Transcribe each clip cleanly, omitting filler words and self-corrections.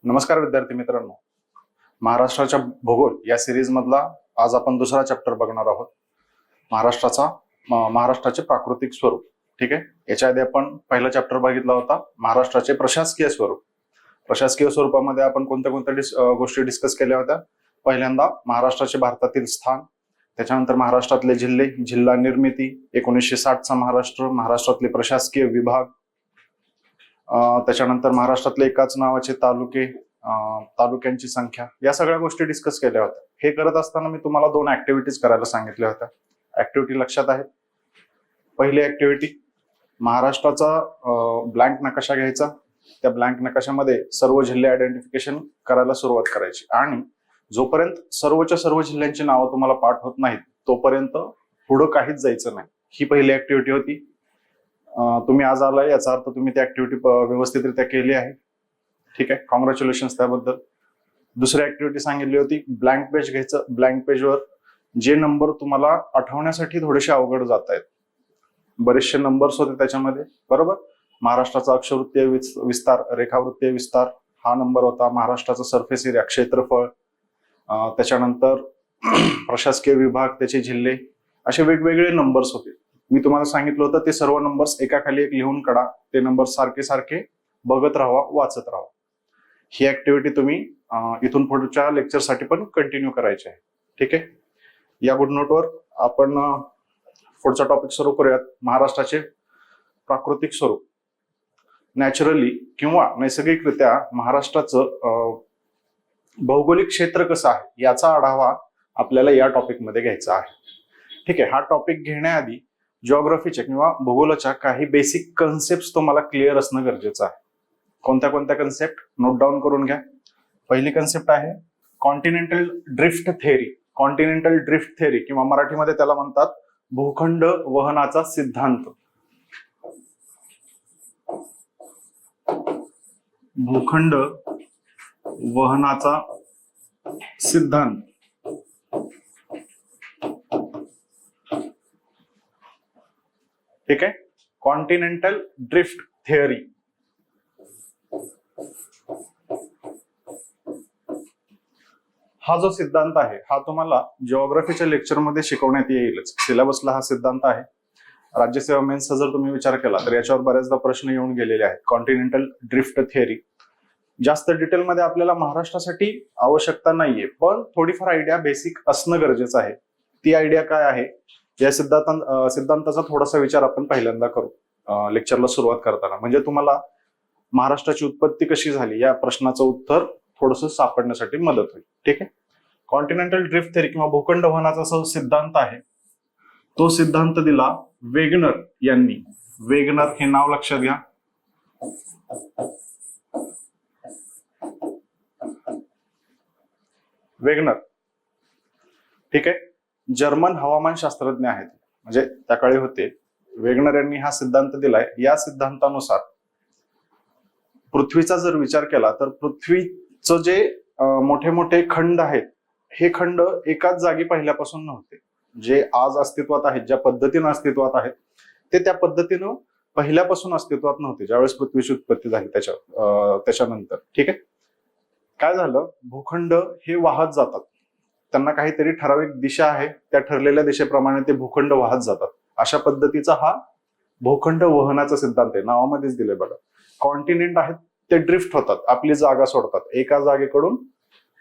नमस्कार विद्यार्थी मित्रांनो, महाराष्ट्राच्या भूगोल या सिरीज मधला आज आपण दुसरा चॅप्टर बघणार आहोत. महाराष्ट्राचे प्राकृतिक स्वरूप. ठीक आहे, याच्या आधी आपण पहिला चॅप्टर बघितला होता महाराष्ट्राचे प्रशासकीय स्वरूप. प्रशासकीय स्वरूपामध्ये आपण कोणत्या कोणत्या गोष्टी डिस्कस केल्या होत्या. पहिल्यांदा महाराष्ट्राचे भारतातील स्थान, त्याच्यानंतर महाराष्ट्रातले जिल्हे, जिल्हा निर्मिती, 1960चा महाराष्ट्र, महाराष्ट्रातले प्रशासकीय विभाग, त्याच्यानंतर महाराष्ट्रातले एकाच नावाचे तालुके, तालुक्यांची संख्या, या सगळ्या गोष्टी डिस्कस केल्या होत्या. हे करत असताना मी तुम्हाला 2 ऍक्टिव्हिटीज करायला सांगितल्या होत्या. ऍक्टिव्हिटी लक्षात आहेत. पहिली ऍक्टिव्हिटी, महाराष्ट्राचा ब्लँक नकाशा घ्यायचा. त्या ब्लँक नकाशामध्ये सर्व जिल्हे आयडेंटिफिकेशन करायला सुरुवात करायची आणि जोपर्यंत सर्वच्या सर्व जिल्ह्यांची नावं तुम्हाला पाठ होत नाहीत तोपर्यंत पुढं काहीच जायचं नाही. ही पहिली ऍक्टिव्हिटी होती. तुम्ही आज आलाय याचा अर्थ तुम्ही ती ऍक्टिव्हिटी व्यवस्थितरित्या केली आहे. ठीक आहे, कॉंग्रॅच्युलेशन्स त्याबद्दल. दुसरी ऍक्टिव्हिटी सांगितली होती, ब्लँक पेज घ्यायचं. ब्लँक पेजवर जे नंबर तुम्हाला आठवण्यासाठी थोडेसे अवघड जात आहेत, बरेचसे नंबर्स होते त्याच्यामध्ये, बरोबर. महाराष्ट्राचा अक्षवृत्तीय विस्तार, रेखावृत्तीय विस्तार हा नंबर होता. महाराष्ट्राचा सरफेस एरिया, क्षेत्रफळ, त्याच्यानंतर प्रशासकीय विभाग, त्याचे जिल्हे, असे वेगवेगळे नंबर्स होते. मी तुम्हाला सांगितलं होतं ते सर्व नंबर्स एकाखाली एक लिहून काढा. ते नंबर सारखे सारखे बघत राहा, वाचत राहा. ही ऍक्टिव्हिटी तुम्ही इथून पुढच्या लेक्चरसाठी पण कंटिन्यू करायची आहे. ठीक आहे, या गुड नोटवर आपण पुढचा टॉपिक सुरू करूयात. महाराष्ट्राचे प्राकृतिक स्वरूप. नॅचरली किंवा नैसर्गिकरित्या महाराष्ट्राचं भौगोलिक क्षेत्र कसं आहे याचा आढावा आपल्याला या टॉपिकमध्ये घ्यायचा आहे. ठीक आहे, हा टॉपिक घेण्याआधी जिओग्राफीच्या किंवा भूगोलाच्या काही बेसिक कन्सेप्ट तुम्हाला क्लिअर असणं गरजेचं आहे. कोणत्या कोणत्या कन्सेप्ट नोट डाऊन करून घ्या. पहिली कन्सेप्ट आहे continental drift theory. Continental drift theory किंवा मराठीमध्ये त्याला म्हणतात भूखंड वहनाचा सिद्धांत. भूखंड वहनाचा सिद्धांत. ठीक आहे, कॉन्टिनेंटल ड्रिफ्ट थेअरी. हा जो सिद्धांत आहे हा तुम्हाला जिओग्राफीच्या लेक्चरमध्ये शिकवण्यात येईलच. सिलेबसला हा सिद्धांत आहे. राज्यसेवा मेन्सचा जर तुम्ही विचार केला तर याच्यावर बऱ्याचदा प्रश्न येऊन गेलेले आहेत. कॉन्टिनेंटल ड्रिफ्ट थेअरी जास्त डिटेलमध्ये आपल्याला महाराष्ट्रासाठी आवश्यकता नाहीये, पण थोडीफार आयडिया बेसिक असणं गरजेचं आहे. ती आयडिया काय आहे या सिद्धांताचा थोडासा विचार आपण पहिल्यांदा करू लेक्चरला सुरुवात करताना. म्हणजे तुम्हाला महाराष्ट्राची उत्पत्ती कशी झाली या प्रश्नाचं उत्तर थोडंसं सापडण्यासाठी मदत होईल. ठीक आहे, कॉन्टिनेंटल ड्रिफ्ट थेअरी किंवा भूखंड वहनाचा जो सिद्धांत आहे तो सिद्धांत दिला वेगनर यांनी. वेगनर हे नाव लक्षात घ्या. वेगनर, ठीक आहे, जर्मन हवामान शास्त्रज्ञ आहेत, म्हणजे त्या काळी होते. वेगनर यांनी हा सिद्धांत दिलाय. या सिद्धांतानुसार पृथ्वीचा जर विचार केला तर पृथ्वीचं जे मोठे मोठे खंड आहेत हे खंड एकाच जागी पहिल्यापासून नव्हते. जे आज अस्तित्वात आहेत, ज्या पद्धतीनं अस्तित्वात आहेत ते त्या पद्धतीनं पहिल्यापासून अस्तित्वात नव्हते ज्यावेळेस पृथ्वीची उत्पत्ती झाली त्याच्यानंतर. ठीक आहे, काय झालं, भूखंड हे वाहत जातात. त्यांना काहीतरी ठराविक दिशा आहे, त्या ठरलेल्या दिशेप्रमाणे ते भूखंड वाहत जातात. अशा पद्धतीचा हा भूखंड वहनाचा सिद्धांत आहे. नावामध्येच दिले बघा. कॉन्टिनेंट आहेत ते ड्रिफ्ट होतात, आपली जागा सोडतात एका जागेकडून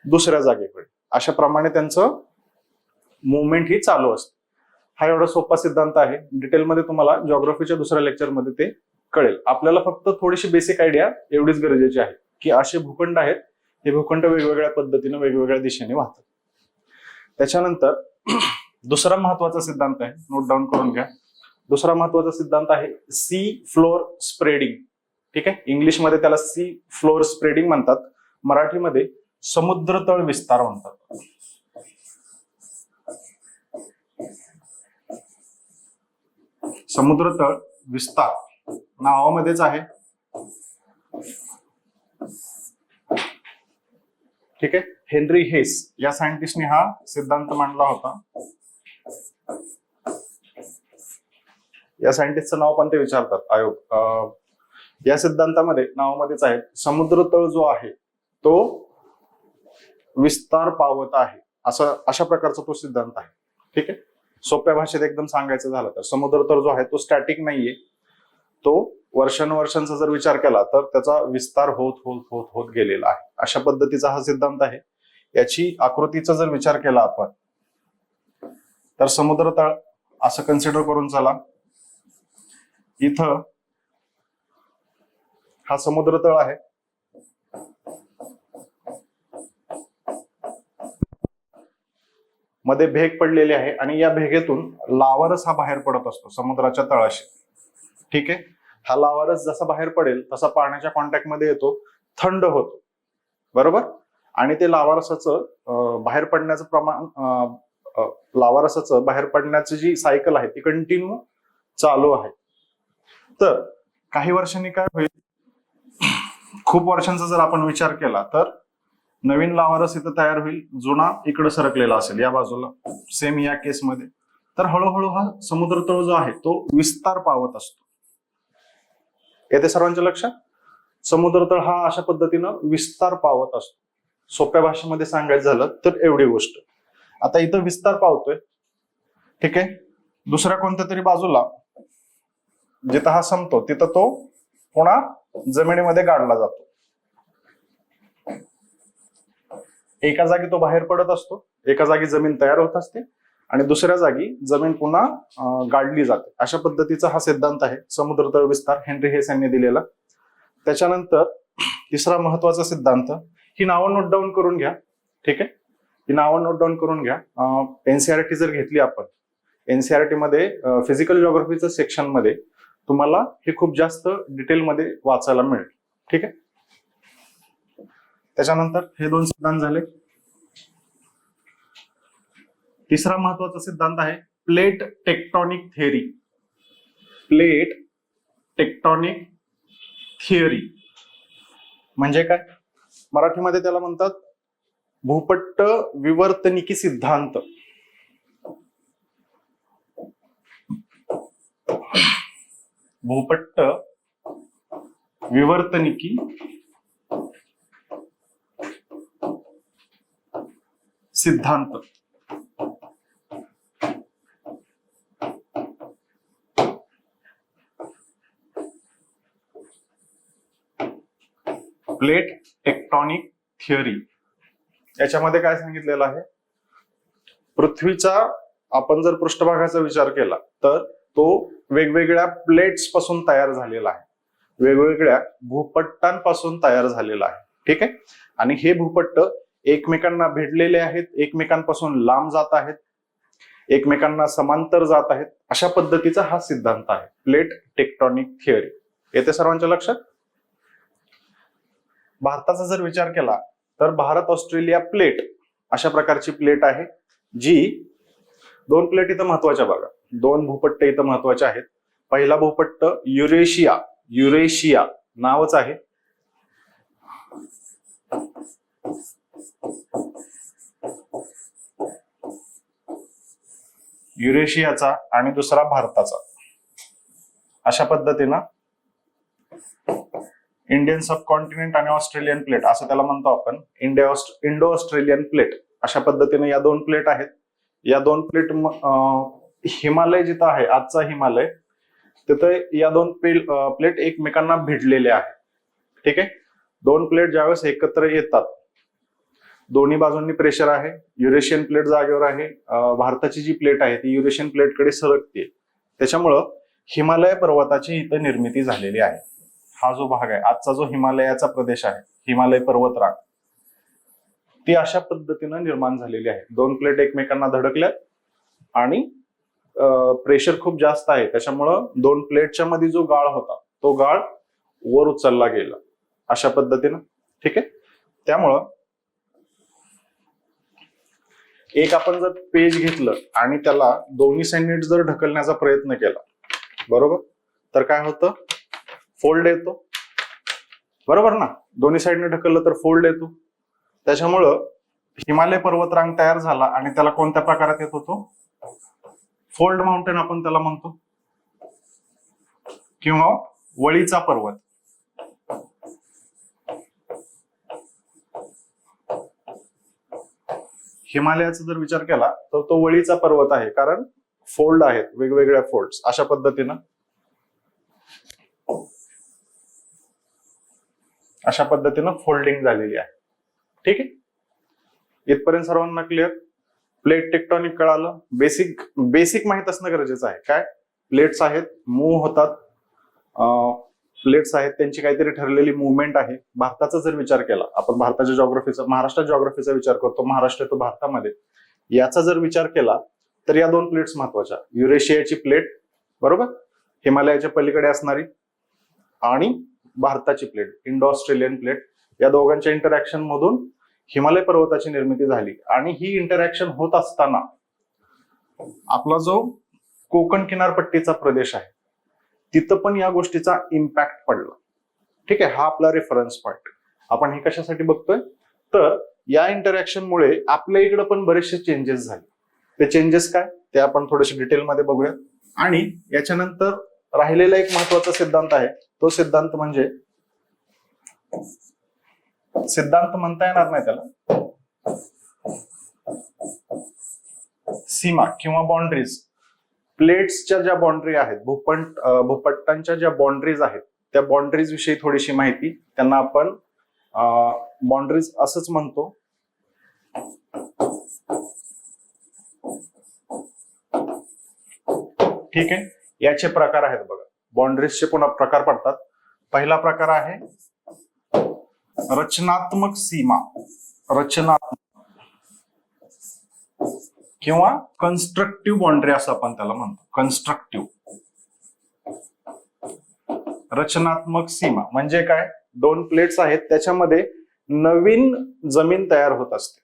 दुसऱ्या जागेकडे. अशा प्रमाणे त्यांचं मुवमेंट ही चालू असते. हा एवढा सोपा सिद्धांत आहे. डिटेलमध्ये तुम्हाला जिओग्राफीच्या दुसऱ्या लेक्चरमध्ये ते कळेल. आपल्याला फक्त थोडीशी बेसिक आयडिया एवढीच गरजेची आहे की असे भूखंड आहेत, हे भूखंड वेगवेगळ्या पद्धतीने वेगवेगळ्या दिशेने वाहतात. त्याच्यानंतर दुसरा महत्वाचा सिद्धांत आहे, नोट डाऊन करून घ्या. दुसरा महत्वाचा सिद्धांत आहे सी फ्लोर स्प्रेडिंग. ठीक आहे, इंग्लिशमध्ये त्याला सी फ्लोर स्प्रेडिंग म्हणतात, मराठीमध्ये समुद्रतळ विस्तार म्हणतात. समुद्रतळ विस्तार नावामध्येच आहे. ठीक आहे, हेनरी हेस या सायंटिस्टने हा सिद्धांत मांडला होता. या सायंटिस्टचं नाव पण ते विचारतात आयोग. या सिद्धांतामध्ये नावामध्येच आहे, समुद्र तळ जो आहे तो विस्तार पावत आहे, अशा प्रकारचा तो सिद्धांत आहे. ठीक आहे. सोप्या भाषेत एकदम सांगायचं झालं तर समुद्र तर जो आहे तो स्टॅटिक नाहीये, तो वर्षानुवर्षांचा जर विचार केला तर त्याचा विस्तार होत होत होत होत गेलेला आहे. अशा पद्धतीचा हा सिद्धांत आहे. याची आकृतीचा जर विचार केला आपण तर समुद्र तळ असं कन्सिडर करून चला. इथं हा समुद्र तळ आहे. मध्ये भेग पडलेली आहे आणि या भेगेतून लावारस हा बाहेर पडत असतो समुद्राच्या तळाशी. ठीक आहे. हा लावारस जसा बाहेर पडेल तसा पाण्याच्या मध्ये येतो, थंड होतो. बरोबर. आणि ते लावारसाचं बाहेर पडण्याचं प्रमाण, लावारसाचं बाहेर पडण्याची जी सायकल आहे ती कंटिन्यू चालू आहे. तर काही वर्षांनी काय होईल, खूप वर्षांचा जर आपण विचार केला तर नवीन लावारस इथं तयार होईल, जुना इकडे सरकलेला असेल या बाजूला, सेम या केसमध्ये. तर हळूहळू हा समुद्र तळ जो आहे तो विस्तार पावत असतो. येते सर्वांच्या लक्षात? समुद्र तळ हा अशा पद्धतीनं विस्तार पावत असतो. सोप्या भाषेमध्ये सांगायचं झालं तर एवढी गोष्ट. आता इथं विस्तार पावतोय. ठीक आहे. दुसऱ्या कोणत्या तरी बाजूला जिथं हा संपतो तिथं तो पुन्हा जमिनीमध्ये गाडला जातो. एका जागी तो बाहेर पडत असतो, एका जागी जमीन तयार होत असते आणि दुसऱ्या जागी जमीन पुन्हा गाडली जाते. अशा पद्धतीचा हा सिद्धांत आहे समुद्र तळ विस्तार, हेनरी हेस यांनी दिलेला. त्याच्यानंतर तिसरा महत्वाचा सिद्धांत, ही नावं नोट डाऊन करून घ्या. ठीक आहे. ही नावं नोट डाऊन करून घ्या. एनसीआरटी जर घेतली आपण, एनसीआरटी मध्ये फिजिकल जिओग्राफीच्या सेक्शन मध्ये तुम्हाला हे खूप जास्त डिटेलमध्ये वाचायला मिळेल. ठीक आहे. त्याच्यानंतर हे दोन सिद्धांत झाले. तिसरा महत्वाचा सिद्धांत आहे plate tectonic theory. Plate tectonic theory म्हणजे काय? मराठीमध्ये त्याला म्हणतात भूपट्ट विवर्तनिकी सिद्धांत. भूपट्ट विवर्तनिकी सिद्धांत. Plate tectonic theory. याच्यामध्ये काय सांगितलेलं आहे, पृथ्वीचा आपण जर पृष्ठभागाचा विचार केला तर तो वेगवेगळ्या प्लेट्स पासून तयार झालेला आहे, वेगवेगळ्या भूपट्टांपासून तयार झालेला आहे. ठीक आहे. आणि हे भूपट्ट एकमेकांना भिडलेले आहेत, एकमेकांपासून लांब जात आहेत, एकमेकांना समांतर जात आहेत. अशा पद्धतीचा हा सिद्धांत आहे प्लेट टेक्टॉनिक थिअरी. येते सर्वांच्या लक्षात? भारताचा जर विचार केला तर भारत ऑस्ट्रेलिया प्लेट अशा प्रकारची प्लेट आहे, जी दोन प्लेट इथं महत्वाच्या बघा, दोन भूपट्ट इथं महत्वाचे आहेत. पहिला भूपट्ट युरेशिया, युरेशिया नावच आहे. युरेशियाचा आणि दुसरा भारताचा. अशा पद्धतीनं इंडियन सबकॉन्टिनेंट आणि ऑस्ट्रेलियन प्लेट असं त्याला म्हणतो आपण, इंडो ऑस्ट्रेलियन प्लेट. अशा पद्धतीने या दोन प्लेट आहेत. या दोन प्लेट, हिमालय जिथं आहे आजचा हिमालय, तिथे या दोन प्लेट एकमेकांना भिडलेले आहेत. ठीक आहे. दोन प्लेट ज्यावेळेस एकत्र येतात, दोन्ही बाजूंनी प्रेशर आहे, युरेशियन प्लेट जागेवर आहे, भारताची जी प्लेट आहे ती युरेशियन प्लेटकडे सरकते. त्याच्यामुळं हिमालय पर्वताची इथं निर्मिती झालेली आहे. हा जो भाग आहे आजचा जो हिमालयाचा प्रदेश आहे, हिमालय पर्वतरांग, ती अशा पद्धतीनं निर्माण झालेली आहे. दोन प्लेट एकमेकांना धडकल्यात आणि प्रेशर खूप जास्त आहे, त्याच्यामुळं दोन प्लेटच्या मध्ये जो गाळ होता तो गाळ वर उचलला गेला अशा पद्धतीनं. ठीक आहे. त्यामुळं एक आपण जर पेज घेतलं आणि त्याला दोन्ही साईडने जर ढकलण्याचा प्रयत्न केला, बरोबर, तर काय होतं, फोल्ड येतो. बरोबर ना? दोन्ही साईडने ढकललं तर फोल्ड येतो. त्याच्यामुळं हिमालय पर्वतरांग तयार झाला आणि त्याला कोणत्या प्रकारात येत होतो, फोल्ड माउंटेन आपण त्याला म्हणतो, किंवा वळीचा पर्वत. हिमालयाचा जर विचार केला तर तो वळीचा पर्वत आहे, कारण फोल्ड आहेत, वेगवेगळ्या फोल्ड्स अशा पद्धतीनं फोल्डिंग झालेली आहे. ठीक आहे, इथपर्यंत सर्वांना क्लिअर? प्लेट टेक्टॉनिक कळालं, बेसिक माहित असणं गरजेचं आहे. काय प्लेट्स आहेत, मूव्ह होतात, प्लेट्स आहेत, त्यांची काहीतरी ठरलेली मुवमेंट आहे. भारताचा जर विचार केला आपण, भारताच्या जॉग्रफीचा, महाराष्ट्र जॉग्रफीचा विचार करतो, महाराष्ट्र येतो भारतामध्ये, याचा जर विचार केला तर या दोन प्लेट्स महत्वाच्या, युरेशियाची प्लेट बरोबर, हिमालयाच्या पलीकडे असणारी, आणि भारताची प्लेट, इंडो ऑस्ट्रेलियन प्लेट, या दोघांच्या इंटरॅक्शन मधून हिमालय पर्वताची निर्मिती झाली. आणि ही इंटरॅक्शन होत असताना आपला जो कोकण किनारपट्टीचा प्रदेश आहे तिथं पण या गोष्टीचा इम्पॅक्ट पडला. ठीक आहे, हा आपला रेफरन्स पॉइंट. आपण हे कशासाठी बघतोय तर या इंटरॅक्शनमुळे आपल्या इकडे पण बरेचसे चेंजेस झाले. ते चेंजेस काय ते आपण थोडेसे डिटेलमध्ये बघूया. आणि याच्यानंतर राहिलेला एक महत्वाचा सिद्धांत आहे, तो सिद्धांत म्हणजे, सिद्धांत म्हणता येणार नाही त्याला, सीमा किंवा बाउंड्रीज. प्लेट्सच्या ज्या बाउंड्री आहेत, भूपट्टांच्या ज्या बाउंड्रीज आहेत, त्या बाउंड्रीज विषयी थोडीशी माहिती. त्यांना आपण बाउंड्रीज असंच म्हणतो. ठीक आहे, याचे प्रकार आहेत बघा, बाउंड्रीजचे पुन्हा प्रकार पडतात. पहिला प्रकार आहे रचनात्मक सीमा, रचनात्मक किंवा कन्स्ट्रक्टिव्ह बाउंड्री असं आपण त्याला म्हणतो. कन्स्ट्रक्टिव्ह, रचनात्मक सीमा म्हणजे काय, दोन प्लेट्स आहेत, त्याच्यामध्ये नवीन जमीन तयार होत असते.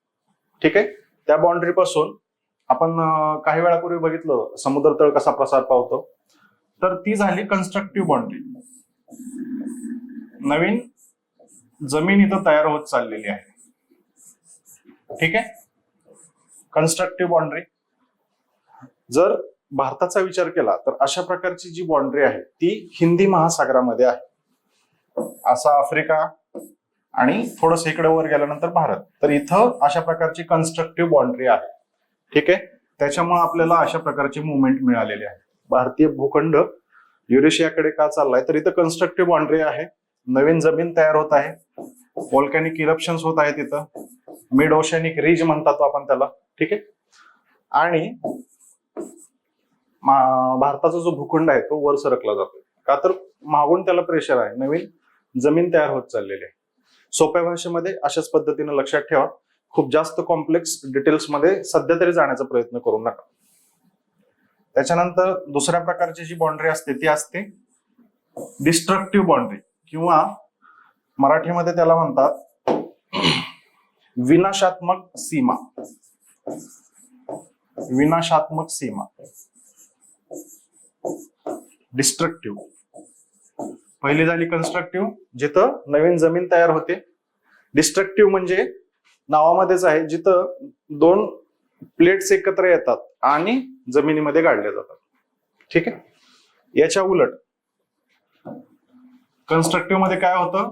ठीक आहे, त्या बाउंड्री पासून आपण काही वेळापूर्वी बघितलं समुद्र तळ कसा प्रसार पावतो, तर ती झाली कन्स्ट्रक्टिव्ह बाउंड्री. नवीन जमीन इथं तयार होत चाललेली आहे. ठीक आहे, कन्स्ट्रक्टिव्ह बाउंड्री. जर भारताचा विचार केला तर अशा प्रकारची जी बाउंड्री आहे ती हिंदी महासागरामध्ये आहे. असा आफ्रिका आणि थोडस इकडे वर गेल्यानंतर भारत, तर इथं अशा प्रकारची कन्स्ट्रक्टिव्ह बाउंड्री आहे. ठीक आहे, त्याच्यामुळे आपल्याला अशा प्रकारची मुवमेंट मिळालेली आहे. भारतीय भूखंड युरेशियाकडे का चाललाय तर इथं कन्स्ट्रक्टिव्ह बाउंड्री आहे, नवीन जमीन तयार होत आहे, व्हॉल्कॅनिक इरप्शन्स होत आहेत इथं, मिड ओशनिक रिज म्हणतात आपण त्याला. ठीक आहे, आणि भारताचा जो भूखंड आहे तो वर सरकला जातो, का तर मागून त्याला प्रेशर आहे, नवीन जमीन तयार होत चाललेली आहे. सोप्या भाषेमध्ये अशाच पद्धतीने लक्षात ठेवा, खूप जास्त कॉम्प्लेक्स डिटेल्स मध्ये सध्या तरी जाण्याचा प्रयत्न करू नका. त्याच्यानंतर दुसऱ्या प्रकारची जी बाउंड्री असते ती असते डिस्ट्रक्टिव्ह बाउंड्री, किंवा मराठीमध्ये त्याला म्हणतात विनाशात्मक सीमा. विनाशात्मक सीमा, डिस्ट्रक्टिव्ह. पहिली झाली कन्स्ट्रक्टिव्ह, जिथं नवीन जमीन तयार होते. डिस्ट्रक्टिव्ह म्हणजे नावामध्येच आहे, जिथं दोन प्लेट्स एकत्र येतात आणि जमिनीमध्ये गाडल्या जातात. ठीक आहे, याच्या उलट कन्स्ट्रक्टिव्ह मध्ये काय होतं,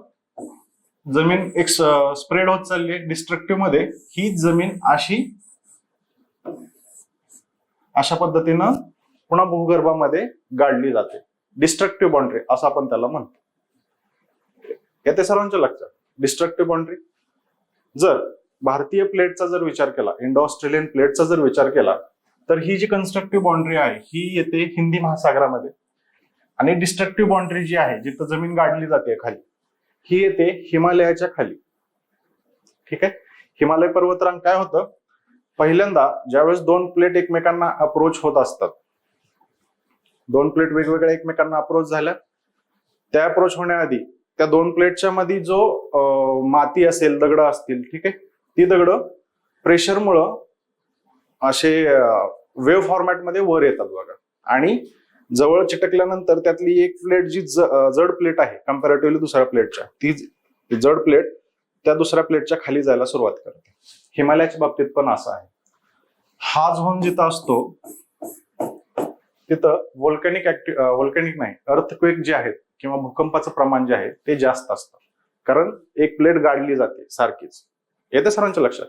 जमीन एक स्प्रेड होत चालली आहे. डिस्ट्रक्टिव्ह मध्ये ही जमीन अशा पद्धतीनं पुन्हा भूगर्भामध्ये गाडली जाते. डिस्ट्रक्टिव्ह बाउंड्री असं आपण त्याला म्हणतो. येते सर्वांच्या लक्षात डिस्ट्रक्टिव्ह बाउंड्री. जर भारतीय प्लेटचा जर विचार केला, इंडो ऑस्ट्रेलियन प्लेटचा जर विचार केला, तर ही जी कन्स्ट्रक्टिव्ह बाउंड्री आहे ही येते हिंदी महासागरामध्ये, आणि डिस्ट्रक्टिव्ह बाउंड्री जी आहे जिथं जमीन गाडली जाते खाली, ही येते हिमालयाच्या खाली. ठीक आहे, हिमालय पर्वतरांग काय होतं, पहिल्यांदा ज्यावेळेस दोन प्लेट एकमेकांना अप्रोच होत असतात, दोन प्लेट वेगवेगळ्या एकमेकांना अप्रोच झाल्या, त्या अप्रोच होण्याआधी त्या दोन प्लेटच्या मध्ये जो माती असेल, दगड असतील, ठीक आहे, ती दगड प्रेशरमुळं असे वेव्ह फॉर्मॅटमध्ये वर येतात बघा, आणि जवळ चिटकल्यानंतर त्यातली एक प्लेट जी जड प्लेट आहे कम्पॅरेटिव्हली दुसऱ्या प्लेटच्या, ती जड प्लेट त्या दुसऱ्या प्लेटच्या खाली जायला सुरुवात करते. हिमालयाच्या बाबतीत पण असं आहे. हा झोन जिथं असतो तिथं व्होल्कॅनिक नाही, अर्थक्वेक जे आहेत किंवा भूकंपाचं प्रमाण जे आहे ते जास्त असतं, कारण एक प्लेट गाडली जाते सारखीच. येते सर्वांच्या लक्षात.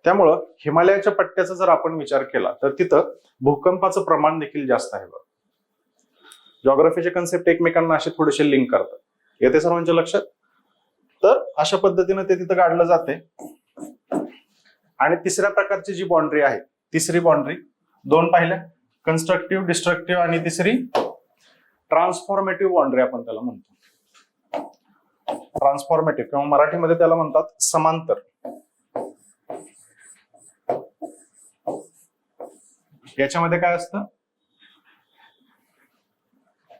त्यामुळं हिमालयाच्या पट्ट्याचा जर आपण विचार केला तर तिथं भूकंपाचं प्रमाण देखील जास्त आहे बघ. जॉग्राफीचे कन्सेप्ट एकमेकांना असे थोडेसे लिंक करतात. येते सर्वांच्या लक्षात. तर अशा पद्धतीने ते तिथं काढलं जाते. आणि तिसऱ्या प्रकारची जी बाउंड्री आहे, तिसरी बाउंड्री, दोन पाहिल्या, कन्स्ट्रक्टिव्ह, डिस्ट्रक्टिव्ह, आणि तिसरी ट्रान्सफॉर्मेटिव्ह बाउंड्री आपण त्याला म्हणतो. ट्रान्सफॉर्मेटिव्ह किंवा मराठीमध्ये त्याला म्हणतात समांतर. याच्यामध्ये काय असतं,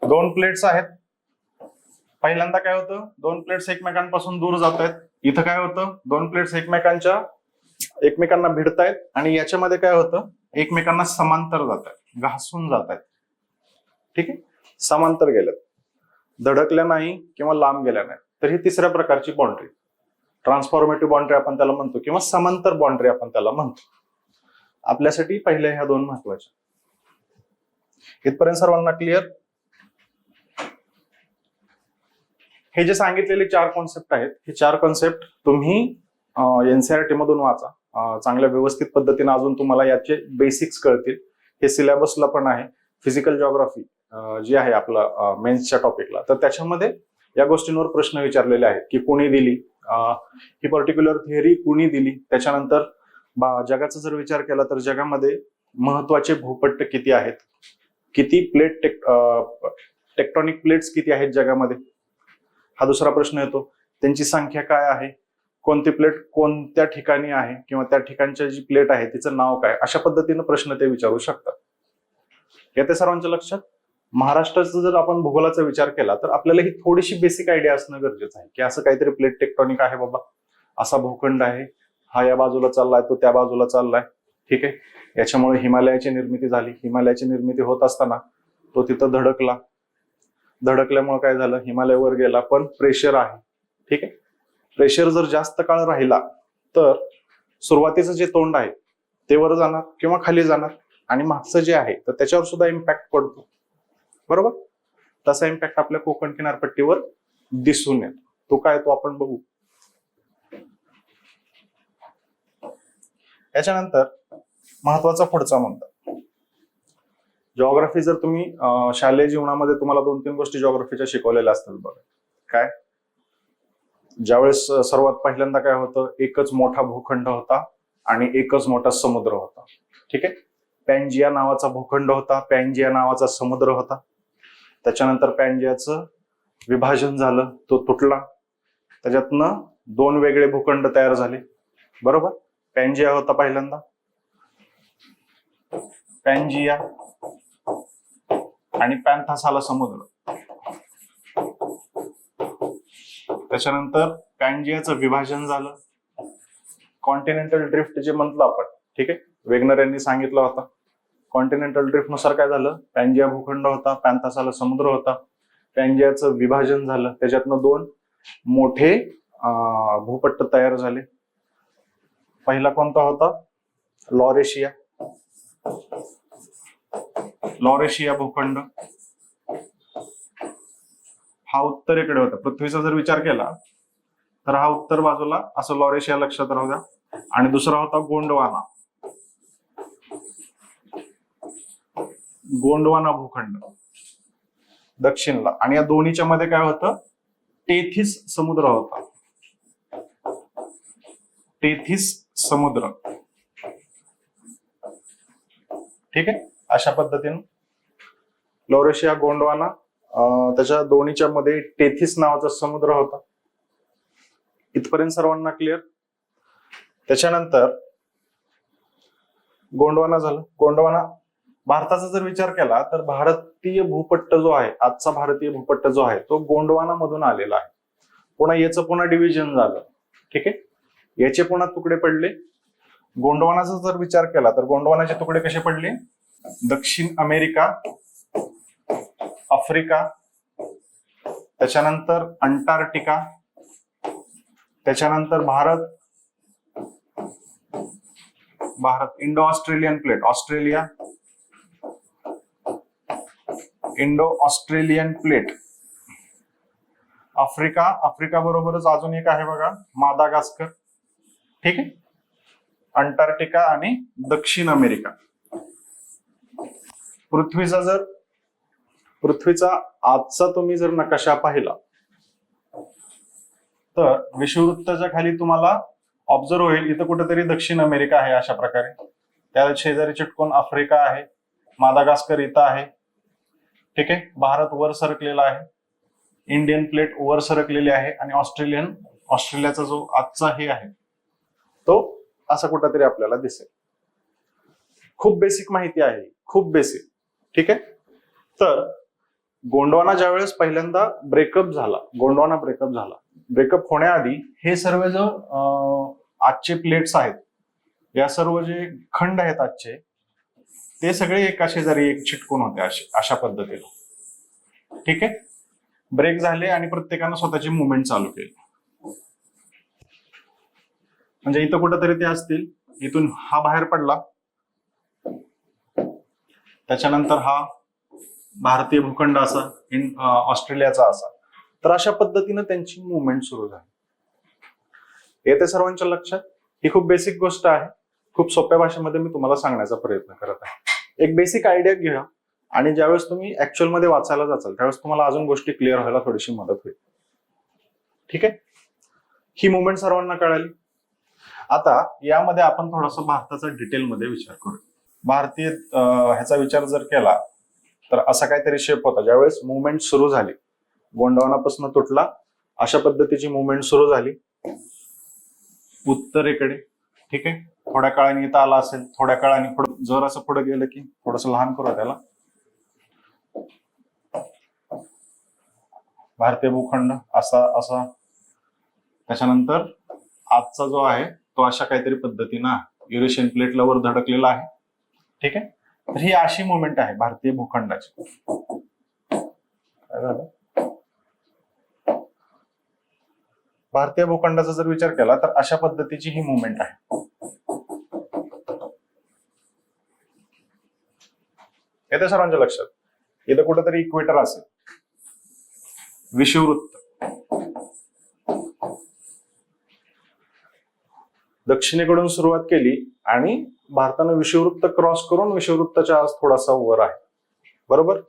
दोन प्लेट्स आहेत. पहिल्यांदा काय होतं, दोन प्लेट्स एकमेकांपासून दूर जात आहेत. इथं काय होतं, दोन प्लेट्स एकमेकांना भिडतायत आणि याच्यामध्ये काय होतं, एकमेकांना समांतर जात आहेत, घासून जात आहेत. ठीक आहे, समांतर गेल्यात, धडकल्या नाही किंवा लांब गेल्या नाही. तर ही तिसऱ्या प्रकारची बाउंड्री, ट्रान्सफॉर्मेटिव्ह बाउंड्री आपण त्याला म्हणतो किंवा समांतर बाउंड्री आपण त्याला म्हणतो. आपल्यासाठी पहिल्या ह्या दोन महत्वाच्या. इथपर्यंत सर्वांना क्लिअर? हे जे सांगितलेले 4 कॉन्सेप्ट आहेत, हे 4 कॉन्सेप्ट तुम्ही एनसीईआरटी मधून वाचा. चांगल्या व्यवस्थित पद्धतीने अजून तुम्हाला याचे बेसिक्स कळतील. हे सिलेबसला पण आहे. फिजिकल जिओग्राफी जी आहे आपलं मेन्सच्या टॉपिकला, तर त्याच्यामध्ये या गोष्टींवर प्रश्न विचारलेले आहेत की कोणी दिली ही पर्टिक्युलर थिअरी, कुणी दिली. त्याच्यानंतर जगाचा जर विचार केला तर जगामध्ये महत्वाचे भूपट्ट किती आहेत, किती प्लेट टेक्टॉनिक प्लेट्स किती आहेत जगामध्ये, हा दुसरा प्रश्न येतो. त्यांची संख्या काय आहे, कोणती प्लेट कोणत्या ठिकाणी आहे, किंवा त्या ठिकाणची जी प्लेट आहे तिचं नाव काय, अशा पद्धतीने प्रश्न ते विचारू शकतात. येते सर्वांच्या लक्षात? महाराष्ट्राचा जर आपण भूगोलाचा विचार केला तर आपल्याला ही थोडीशी बेसिक आयडिया असणं गरजेचं आहे की असं काहीतरी प्लेट टेक्टॉनिक आहे बाबा, असा भूखंड आहे, हा या बाजूला चाललाय, तो त्या बाजूला चाललाय. ठीक आहे, याच्यामुळे हिमालयाची निर्मिती झाली. हिमालयाची निर्मिती होत असताना तो तिथं धडकल्यामुळे काय झालं, हिमालय वर गेला, पण प्रेशर आहे. ठीक आहे, प्रेशर जर जास्त काळ राहिला तर सुरुवातीचं जे तोंड आहे ते वर जाणार किंवा खाली जाणार, आणि मागचं जे आहे तर त्याच्यावर सुद्धा इम्पॅक्ट पडतो. बरोबर, तसा इम्पॅक्ट आपल्या कोकण किनारपट्टीवर दिसून येतो. तो काय, तो आपण बघू. याच्यानंतर महत्वाचा पुढचा मुद्दा, जिओग्राफी. जर तुम्ही शालेय जीवनामध्ये तुम्हाला 2-3 गोष्टी जिओग्राफीच्या शिकवलेल्या असतात बघा. काय, ज्यावेळेस सर्वात पहिल्यांदा काय होतं, एकच मोठा भूखंड होता आणि एकच मोठा समुद्र होता. ठीक आहे, पॅन्जिया नावाचा भूखंड होता, पॅन्जिया नावाचा समुद्र होता. त्याच्यानंतर पॅन्जियाचं विभाजन झालं, तो तुटला, त्याच्यातनं 2 वेगळे भूखंड तयार झाले. बरोबर, पॅन्जिया होता पहिल्यांदा, पॅन्जिया आणि पॅन्थासाला समुद्र. त्याच्यानंतर पॅन्जियाचं विभाजन झालं, कॉन्टिनेंटल ड्रिफ्ट जे म्हटलं आपण. ठीक आहे, वेगनर यांनी सांगितलं होता. कॉन्टिनेंटल ड्रिफ्ट नुसार काय झालं, पॅन्जिया भूखंड होता, पॅन्थासाला समुद्र होता, पॅन्जियाचं विभाजन झालं, त्याच्यातनं 2 मोठे भूपट्ट तयार झाले. पहिला कोणता होता, लॉरेशिया भूखंड. हा उत्तरेकडे होता. पृथ्वीचा जर विचार केला तर हा उत्तर बाजूला असं लॉरेशिया लक्षात राहू द्या. आणि दुसरा होता गोंडवाना भूखंड दक्षिणला. आणि या दोन्हीच्या मध्ये काय होतं, टेथिस समुद्र होता. टेथिस समुद्र. ठीक आहे, अशा पद्धतीने लॉरेशिया, गोंडवाना, त्याच्या दोन्हीच्या मध्ये टेथिस नावाचा समुद्र होता. इथपर्यंत सर्वांना क्लिअर? त्याच्यानंतर गोंडवाना झालं. गोंडवाना, भारताचा जर विचार केला तर भारतीय भूपट्ट जो आहे, आजचा भारतीय भूपट्ट जो आहे तो गोंडवाना मधून आलेला आहे. पुन्हा याचं पुन्हा डिव्हिजन झालं. ठीक आहे, याचे पुन्हा तुकडे पडले. गोंडवानाचा जर विचार केला तर गोंडवानाचे तुकडे कसे पडले, दक्षिण अमेरिका, आफ्रिका, त्याच्यानंतर अंटार्क्टिका, त्याच्यानंतर Bharat, Indo Australian plate, Australia, Indo Australian plate, Africa बरोबरच अजून एक आहे बघा, मादागास्कर, ठीक आहे. अंटार्क्टिका आणि दक्षिण अमेरिका. पृथ्वीचा आजचा तुम्ही जर नकाशा पाहिला तर विषुववृत्ताच्या खाली तुम्हाला ऑब्झर्व होईल इथं कुठेतरी दक्षिण अमेरिका आहे अशा प्रकारे, त्या शेजारी चिटकून आफ्रिका आहे, मादागास्कर इथं आहे. ठीक आहे. भारत वर सरकलेला आहे, इंडियन प्लेट वर सरकलेली आहे आणि ऑस्ट्रेलियाचा जो आजचा हे आहे तो असा कुठेतरी आपल्याला दिसेल. खूप बेसिक माहिती आहे, खूप बेसिक. ठीक आहे. तर गोंडवाना ज्यावेळेस पहिल्यांदा ब्रेकअप झाला, ब्रेकअप होण्याआधी हे सर्व जो आजचे प्लेट्स आहेत, या सर्व जे खंड आहेत आजचे, ते सगळे एका शेजारी एक चिटकून होते अशा पद्धतीने. ठीक आहे. ब्रेक झाले आणि प्रत्येकानं स्वतःची मुवमेंट चालू केली. म्हणजे इथं कुठंतरी ते असतील, इथून हा बाहेर पडला, त्याच्यानंतर हा भारतीय भूखंड असा, ऑस्ट्रेलियाचा असा. तर अशा पद्धतीनं त्यांची मुवमेंट सुरू झाली. येते सर्वांच्या लक्षात? ही खूप बेसिक गोष्ट आहे, खूप सोप्या भाषेमध्ये मी तुम्हाला सांगण्याचा प्रयत्न करत आहे. एक बेसिक आयडिया घ्या आणि ज्यावेळेस तुम्ही ऍक्च्युअल मध्ये वाचायला जाचाल त्यावेळेस तुम्हाला अजून गोष्टी क्लिअर व्हायला थोडीशी मदत होईल. ठीक आहे. ही मुवमेंट सर्वांना कळाली. आता यामध्ये आपण थोडासा भारताचा डिटेलमध्ये विचार करू. भारतीय ह्याचा विचार जर केला तर असा काहीतरी शेप होता. ज्यावेळेस मुवमेंट सुरू झाली, गोंडवानापासून तुटला, अशा पद्धतीची मुवमेंट सुरू झाली उत्तरेकडे. ठीक आहे. थोड्या काळाने इथं आला असेल, थोड्या काळाने पुढे जर असं पुढे गेलं की थोडस लहान करू त्याला, भारतीय भूखंड असा असा, त्याच्यानंतर आजचा जो आहे तो अशा काहीतरी पद्धतीनं युरेशियन प्लेटला वर धडकलेला आहे. ठीक आहे. तर ही अशी मुवमेंट आहे भारतीय भूखंडाची. काय झालं? भारतीय भूखंडाचा जर विचार केला तर अशा पद्धतीची ही मुवमेंट आहे. येते सर्वांच्या लक्षात? इथं कुठेतरी इक्वेटर असेल, विषुववृत्त, दक्षिणेकडून सुरुवात केली आणि भारतानं विषुववृत्त क्रॉस करून विषुववृत्ताच्या आज थोडासा वर आहे. बरोबर.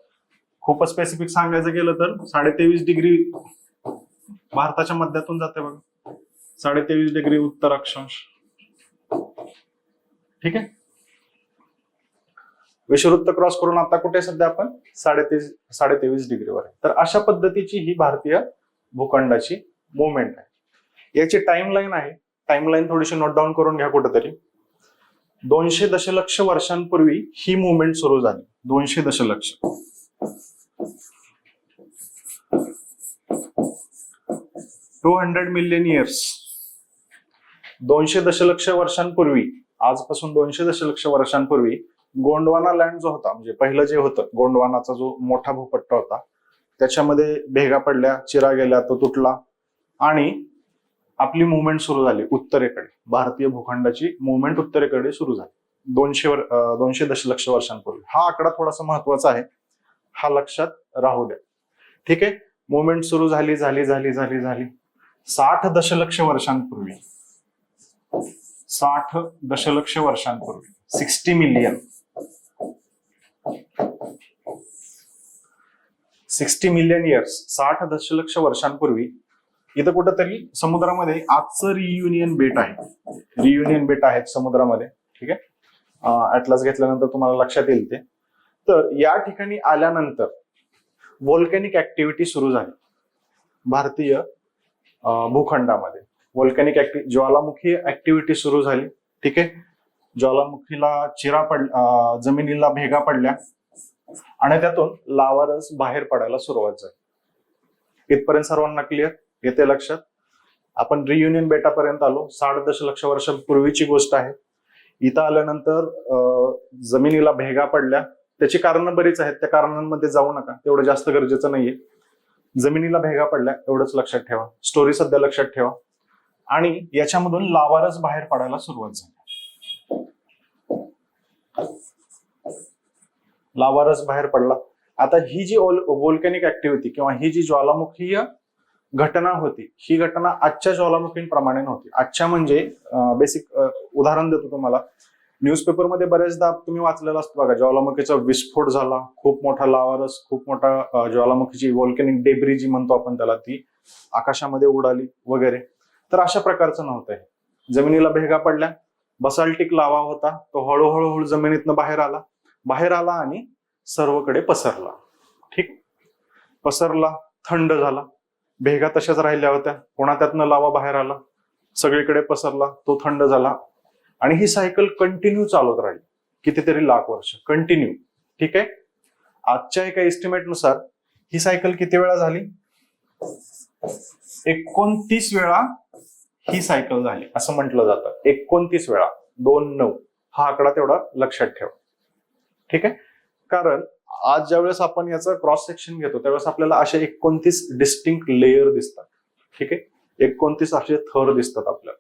खूप स्पेसिफिक सांगायचं गेलं तर 23.5 डिग्री भारताच्या मध्यातून जाते बघा, 23.5 डिग्री उत्तर अक्षांश. ठीक आहे. विषुववृत्त क्रॉस करून आता कुठे सध्या आपण 23.5 डिग्रीवर आहे. तर अशा पद्धतीची ही भारतीय भूखंडाची मुवमेंट आहे. याची टाइमलाईन आहे, टाइमलाईन थोडीशी नोट डाऊन करून घ्या कुठेतरी. 200 दशलक्ष वर्षांपूर्वी ही मुवमेंट सुरू झाली. 200 दशलक्ष, 200 मिलियन इयर्स. 200 दशलक्ष वर्षांपूर्वी, आजपासून 200 दशलक्ष वर्षांपूर्वी गोंडवाना लँड जो होता, म्हणजे पहिलं जे होतं गोंडवानाचा जो मोठा भूपट्ट होता, त्याच्यामध्ये भेगा पडल्या, चिरा गेल्या, तो तुटला आणि आपली मुवमेंट सुरू झाली उत्तरेकडे. भारतीय भूखंडाची मुवमेंट उत्तरेकडे सुरू झाली 200 दशलक्ष वर्षांपूर्वी. हा आकडा थोडासा महत्वाचा आहे, हा लक्षात राहू द्या. ठीक आहे. मुवमेंट सुरू झाली 60 दशलक्ष वर्षांपूर्वी, 60 दशलक्ष वर्षांपूर्वी, 60 मिलियन, 60 मिलियन इयर्स, 60 दशलक्ष वर्षांपूर्वी इथं कुठंतरी समुद्रामध्ये आजचं रियुनियन बेट आहे. रियुनियन बेट आहेत समुद्रामध्ये. ठीक आहे. ऍटलास घेतल्यानंतर तुम्हाला लक्षात येईल ते. तर या ठिकाणी आल्यानंतर व्होल्कॅनिक ऍक्टिव्हिटी सुरू झाली भारतीय भूखंडामध्ये. व्होल्कॅनिक ज्वालामुखी ऍक्टिव्हिटी सुरू झाली. ठीक आहे. ज्वालामुखीला चिरा जमिनीला भेगा पडल्या आणि त्यातून लावारस बाहेर पडायला सुरुवात झाली. इथपर्यंत सर्वांना क्लिअर? येते लक्षात? आपण रियुनियन बेटापर्यंत आलो. 60 दशलक्ष वर्षांपूर्वीची गोष्ट आहे. इथं आल्यानंतर जमिनीला भेगा पडल्या. त्याची कारणं बरीच आहेत, त्या कारणांमध्ये जाऊ नका, तेवढं जास्त गरजेचं नाहीये. जमिनीला भेगा पडल्या एवढंच लक्षात ठेवा, स्टोरी सध्या लक्षात ठेवा. आणि याच्यामधून लावारस बाहेर पडायला सुरुवात झाली. लावारस बाहेर पडला. आता ही जी व्होल्कॅनिक ऍक्टिव्हिटी किंवा ही जी ज्वालामुखीय घटना होती ही घटना आजच्या ज्वालामुखींप्रमाणे नव्हती. आजच्या म्हणजे बेसिक उदाहरण देतो तुम्हाला. न्यूजपेपरमध्ये बरेचदा तुम्ही वाचलेलं असतं बघा, ज्वालामुखीचा विस्फोट झाला, खूप मोठा लावारस, खूप मोठा ज्वालामुखीची व्हॉल्कॅनिक डेब्री जी म्हणतो आपण त्याला, ती आकाशामध्ये उडाली वगैरे. तर अशा प्रकारचं नव्हतं हे. जमिनीला भेगा पडल्या, बसाल्टिक लावा होता, तो हळूहळू जमिनीतनं बाहेर आला आणि सर्वकडे पसरला. ठीक, पसरला, थंड झाला, भेगा तशाच राहिल्या होत्या, पुन्हा त्यातनं लावा बाहेर आला, सगळीकडे पसरला, तो थंड झाला, आणि ही सायकल कंटिन्यू चालत राहिली कितीतरी लाख वर्ष कंटिन्यू. ठीक आहे. आजच्या एका एस्टिमेट नुसार ही सायकल किती वेळा झाली? 29 वेळा ही सायकल झाली असं म्हटलं जातं. 29 वेळा, 2-9 हा आकडा तेवढा लक्षात ठेवा. ठीक आहे. कारण आज ज्यावेळेस आपण याचं क्रॉस सेक्शन घेतो त्यावेळेस आपल्याला असे 29 डिस्टिंक्ट लेयर दिसतात. ठीक आहे. 29 असे थर दिसतात आपल्याला.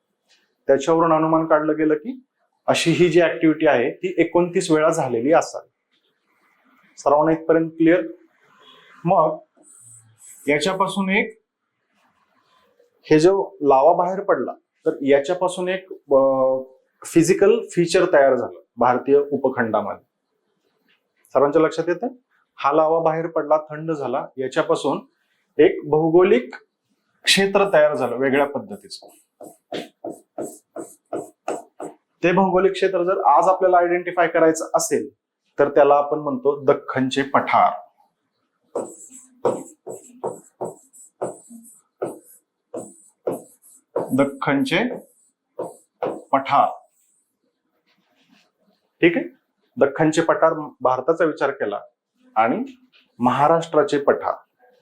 त्याच्यावरून अनुमान काढलं गेलं की अशी ही जी ऍक्टिव्हिटी आहे ती 29 वेळा झालेली असावी. सर्वांना इथपर्यंत क्लिअर? मग याच्यापासून एक, हे जो लावा बाहेर पडला तर याच्यापासून एक फिजिकल फीचर तयार झालं भारतीय उपखंडामध्ये. सर्वांच्या लक्षात येतं? हा लावा बाहेर पडला, थंड झाला, याच्यापासून एक भौगोलिक क्षेत्र तयार झालं वेगळ्या पद्धतीचं. ते भौगोलिक क्षेत्र जर आज आपल्याला आयडेंटिफाय करायचं असेल तर त्याला आपण म्हणतो दख्खनचे पठार. दख्खनचे पठार. ठीक आहे. दख्खनचे पठार भारताचा विचार केला आणि महाराष्ट्राचे पठार,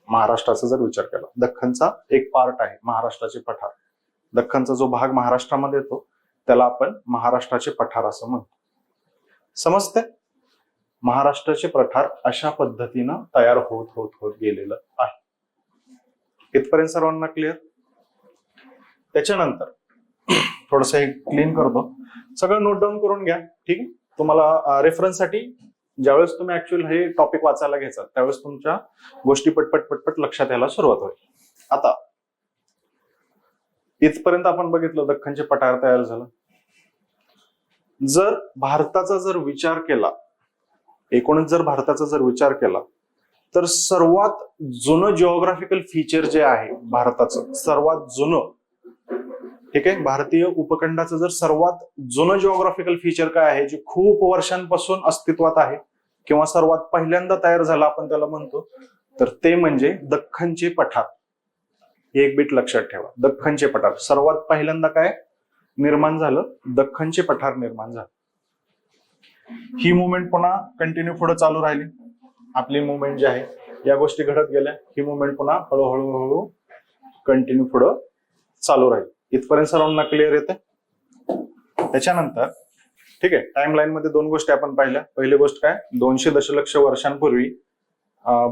महाराष्ट्राचा जर विचार केला, दख्खनचा एक पार्ट आहे महाराष्ट्राचे पठार. दख्खनचा जो भाग महाराष्ट्रामध्ये येतो त्याला आपण महाराष्ट्राचे पठार असं म्हणतो. समजते? महाराष्ट्राचे पठार अशा पद्धतीनं तयार होत होत होत गेलेलं आहे. इथपर्यंत सर्वांना क्लिअर? त्याच्यानंतर थोडस हे क्लीन करतो, सगळं नोट डाऊन करून घ्या. ठीक आहे. तुम्हाला रेफरन्ससाठी ज्यावेळेस तुम्ही ऍक्च्युअल हे टॉपिक वाचायला घ्यायचा त्यावेळेस तुमच्या गोष्टी पटपट लक्षात यायला सुरुवात होईल. आता इथपर्यंत आपण बघितलं दख्खनचे पठार तयार झालं. जर भारताचा जर विचार केला, एकूणच जर भारताचा जर विचार केला तर सर्वात जुनं जिओग्राफिकल फीचर जे आहे भारताचं, सर्वात जुनं, ठीक आहे, भारतीय उपखंडाचं जर सर्वात जुनं जिओग्राफिकल फीचर काय आहे जे खूप वर्षांपासून अस्तित्वात आहे किंवा सर्वात पहिल्यांदा तयार झाला आपण त्याला म्हणतो, तर ते म्हणजे दख्खनचे पठार. एक बीट लक्षात ठेवा, दख्खनचे पठार सर्वात पहिल्यांदा काय निर्माण झालं? दख्खनचे पठार निर्माण झालं. ही मुवमेंट पुन्हा कंटिन्यू पुढे चालू राहिली. आपली मुवमेंट जी आहे या गोष्टी घडत गेल्या, ही मुवमेंट पुन्हा हळूहळू कंटिन्यू पुढे चालू राहील. इथपर्यंत सर्वांना क्लिअर येते? त्याच्यानंतर ठीक आहे, टाइमलाईन मध्ये दोन गोष्टी आपण पाहिल्या. पहिली गोष्ट काय, 200 दशलक्ष वर्षांपूर्वी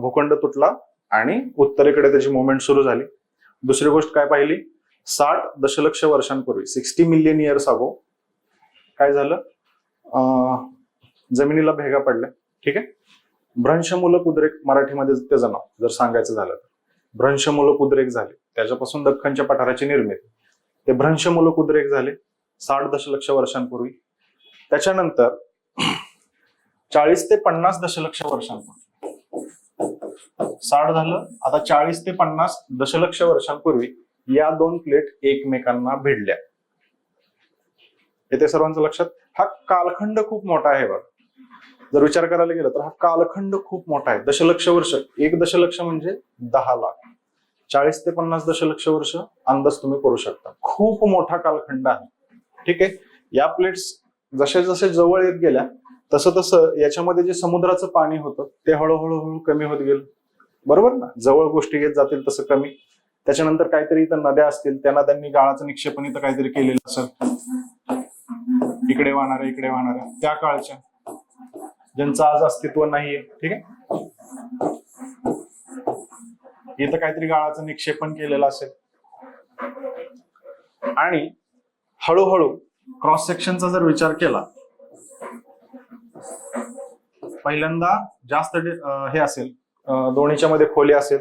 भूखंड तुटला आणि उत्तरेकडे त्याची मुवमेंट सुरू झाली. दुसरी गोष्ट काय पाहिली, 60 दशलक्ष वर्षांपूर्वी 60 मिलियन इयर्स अगो काय झालं, जमिनीला भेगा पडल्या. ठीक आहे. भ्रंशमूलक उद्रेक, मराठीमध्ये त्याचं नाव जर सांगायचं झालं तर भ्रंशमूलक उद्रेक झाले, त्याच्यापासून दख्खनच्या पठाराची निर्मिती. ते भ्रंशमूलक उद्रेक झाले 60 दशलक्ष वर्षांपूर्वी. त्याच्यानंतर 40 ते 50 दशलक्ष वर्षांपूर्वी, 60 झालं, आता 40 ते 50 दशलक्ष वर्षांपूर्वी या दोन प्लेट एकमेकांना भिडल्या. येते सर्वांचं लक्षात? हा कालखंड खूप मोठा आहे बघ. जर विचार करायला गेलं तर हा कालखंड खूप मोठा आहे. दशलक्ष वर्ष, 1 दशलक्ष म्हणजे 10 लाख. 40 ते 50 दशलक्ष वर्ष अंदाज तुम्ही करू शकता. खूप मोठा कालखंड आहे. ठीक आहे. या प्लेट्स जसे जसे जवळ येत गेल्या तसं तसं याच्यामध्ये जे समुद्राचं पाणी होतं ते हळूहळू कमी होत गेलं. बरोबर ना? जवळ गोष्टी येत जातील तसं कमी. त्याच्यानंतर काहीतरी इथं नद्या असतील, त्या नद्यांनी गाळाचं निक्षेपण इथं काहीतरी केलेलं असेल, इकडे वाहणाऱ्या त्या काळच्या, ज्यांचं आज अस्तित्व नाहीये. ठीक आहे. इथं काहीतरी गाळाचं निक्षेपण केलेलं असेल आणि हळूहळू क्रॉस सेक्शनचा जर विचार केला, पहिल्यांदा जास्त हे असेल, दोन्हीच्या मध्ये खोली असेल,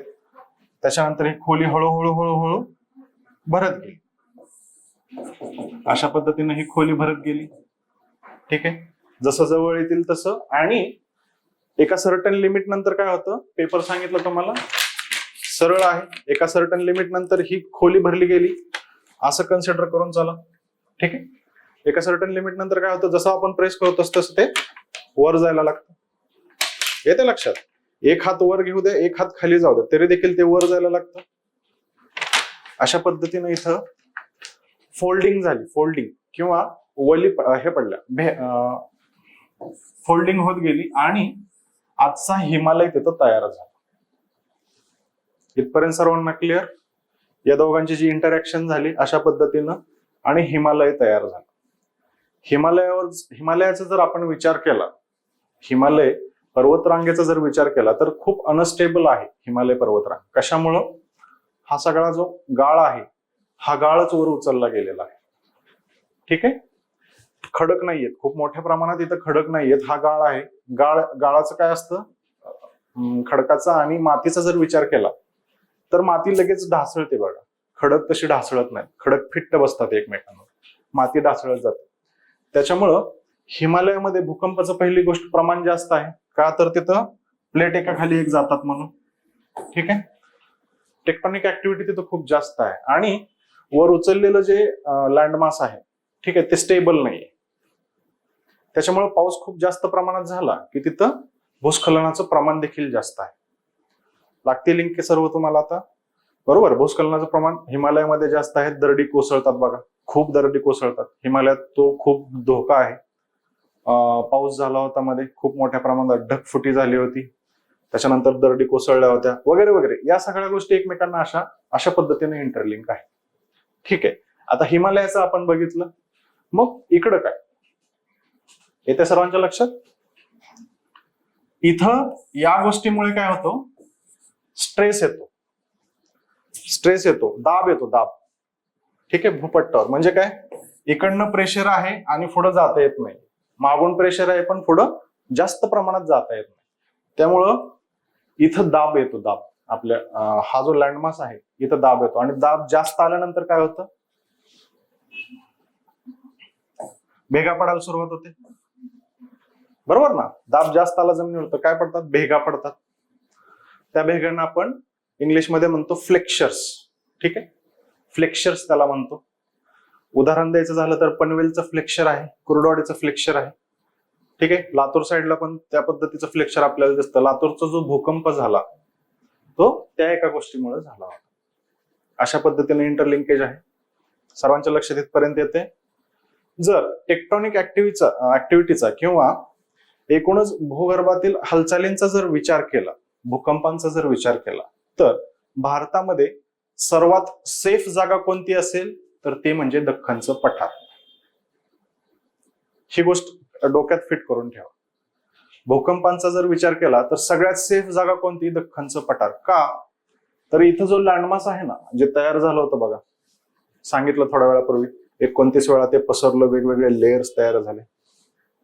त्याच्यानंतर ही खोली हळूहळू हळूहळू भरत गेली. अशा पद्धतीने ही खोली भरत गेली. ठीक आहे, जसं जवळ येतील तसं. आणि एका सर्टन लिमिट नंतर काय होतं, पेपर सांगितलं तुम्हाला सरळ आहे, एका सर्टन लिमिट नंतर ही खोली भरली गेली असं कन्सिडर करून चला. ठीक आहे, एका सर्टन लिमिट नंतर काय होतं, जसं आपण प्रेस करतो तसं ते वर जायला लागतं. येते लक्षात? एक हात वर घेऊ दे, एक हात खाली जाऊ दे, तरी देखील ते वर जायला लागतं. अशा पद्धतीने इथं फोल्डिंग झाली, फोल्डिंग किंवा वली हे पडल्या, फोल्डिंग होत गेली आणि आजचा हिमालय तिथं तयार झाला. इथपर्यंत सर्वांना क्लिअर? या दोघांची जी इंटरॅक्शन झाली अशा पद्धतीनं आणि हिमालय तयार झालं. हिमालयाचा जर आपण विचार केला, हिमालय पर्वतरांगेचा जर विचार केला तर खूप अनस्टेबल आहे हिमालय पर्वतरांग. कशामुळं? हा सगळा जो गाळ आहे हा गाळच वर उचलला गेलेला आहे. ठीक आहे, खडक नाहीयेत, खूप मोठ्या प्रमाणात इथं खडक नाहीयेत. हा गाळ आहे. गाळाचं काय असतं, खडकाचा आणि मातीचा जर विचार केला तर माती लगेच ढासळते बघा, खडक तशी ढासळत नाही. खडक फिट्ट बसतात एकमेकांवर, माती ढासळत जाते. त्याच्यामुळं हिमालयामध्ये भूकंपाचं पहिली गोष्ट प्रमाण जास्त आहे. का? तर तिथं प्लेट एका खाली एक जातात म्हणून. ठीक आहे, टेक्टोनिक ऍक्टिव्हिटी तिथं खूप जास्त आहे आणि वर उचललेलं जे लँडमास आहे, ठीक आहे, ते स्टेबल नाहीये. त्याच्यामुळे पाऊस खूप जास्त प्रमाणात झाला की तिथं भूस्खलनाचं प्रमाण देखील जास्त आहे. लागते लिंक सर्व तुम्हाला आता? बरोबर, भूस्खलनाचं प्रमाण हिमालयामध्ये जास्त आहे. दरडी कोसळतात बघा, खूप दरडी कोसळतात हिमालयात, तो खूप धोका आहे. पाऊस झाला होता मध्ये, खूप मोठ्या प्रमाणात ढगफुटी झाली होती, त्याच्यानंतर दरडी कोसळल्या होत्या वगैरे वगैरे. या सगळ्या गोष्टी एकमेकांना अशा पद्धतीने इंटरलिंक आहे. ठीक आहे, आता हिमालयाचं आपण बघितलं, मग इकडं काय येते सर्वांच्या लक्षात? इथं या गोष्टीमुळे काय होतं, स्ट्रेस येतो, दाब येतो, दाब. ठीक आहे, भूपट्टावर. म्हणजे काय, इकडनं प्रेशर आहे आणि पुढे जाता येत नाही, मागून प्रेशर आहे पण पुढं जास्त प्रमाणात जाता येत नाही. त्यामुळं इथं दाब येतो, दाब. आपल्या हा जो लँडमास आहे इथं दाब येतो आणि दाब जास्त आल्यानंतर काय होतं, भेगा पडायला सुरुवात होते. बरोबर ना? दाब जास्त आला जमिनीवर तर काय पडतात, भेगा पडतात. त्या भेगांना आपण इंग्लिशमध्ये म्हणतो फ्लेक्शर्स. ठीक आहे, फ्लेक्शर्स त्याला म्हणतो. उदाहरण द्यायचं झालं तर पनवेलचं फ्लेक्चर आहे, कुर्डवाडीचं फ्लेक्चर आहे. ठीक आहे, लातूर साईडला पण त्या पद्धतीचं फ्लेक्चर आपल्याला दिसतं. लातूरचा जो भूकंप झाला तो त्या एका गोष्टीमुळे झाला होता. अशा पद्धतीने इंटरलिंकेज आहे. सर्वांच्या लक्षात इथपर्यंत येते? जर टेक्टोनिक ऍक्टिव्हिटीचा किंवा एकूणच भूगर्भातील हालचालींचा जर विचार केला, भूकंपांचा जर विचार केला, तर भारतामध्ये सर्वात सेफ जागा कोणती असेल तर ते म्हणजे दख्खनचं पठार. ही गोष्ट डोक्यात फिट करून ठेवा. भूकंपांचा जर विचार केला तर सगळ्यात सेफ जागा कोणती, दख्खनचं पठार. का? तर इथं जो लँडमास आहे ना, जे तयार झालं होतं बघा, सांगितलं थोड्या वेळापूर्वी, 29 वेळा ते पसरलं, वेगवेगळे लेयर्स तयार झाले.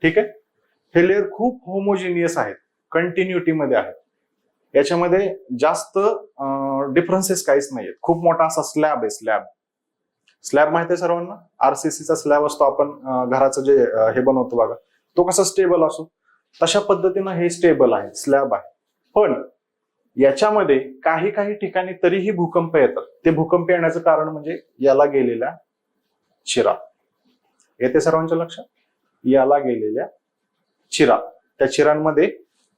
ठीक आहे, हे लेयर खूप होमोजिनियस आहेत, कंटिन्युटी मध्ये आहेत. याच्यामध्ये जास्त डिफरन्सेस काहीच नाहीयेत. खूप मोठा असा स्लॅब आहे. स्लॅब माहिती आहे सर्वांना? आरसीसीचा स्लॅब असतो, आपण घराचं जे हे बनवतो बघा, तो कसा स्टेबल असतो तशा पद्धतीनं हे स्टेबल आहे, स्लॅब आहे. पण याच्यामध्ये काही काही ठिकाणी तरीही भूकंप येतात. ते भूकंप येण्याचं कारण म्हणजे याला गेलेल्या चिरा. येते सर्वांच्या लक्षात? याला गेलेल्या चिरा. त्या चिरांमध्ये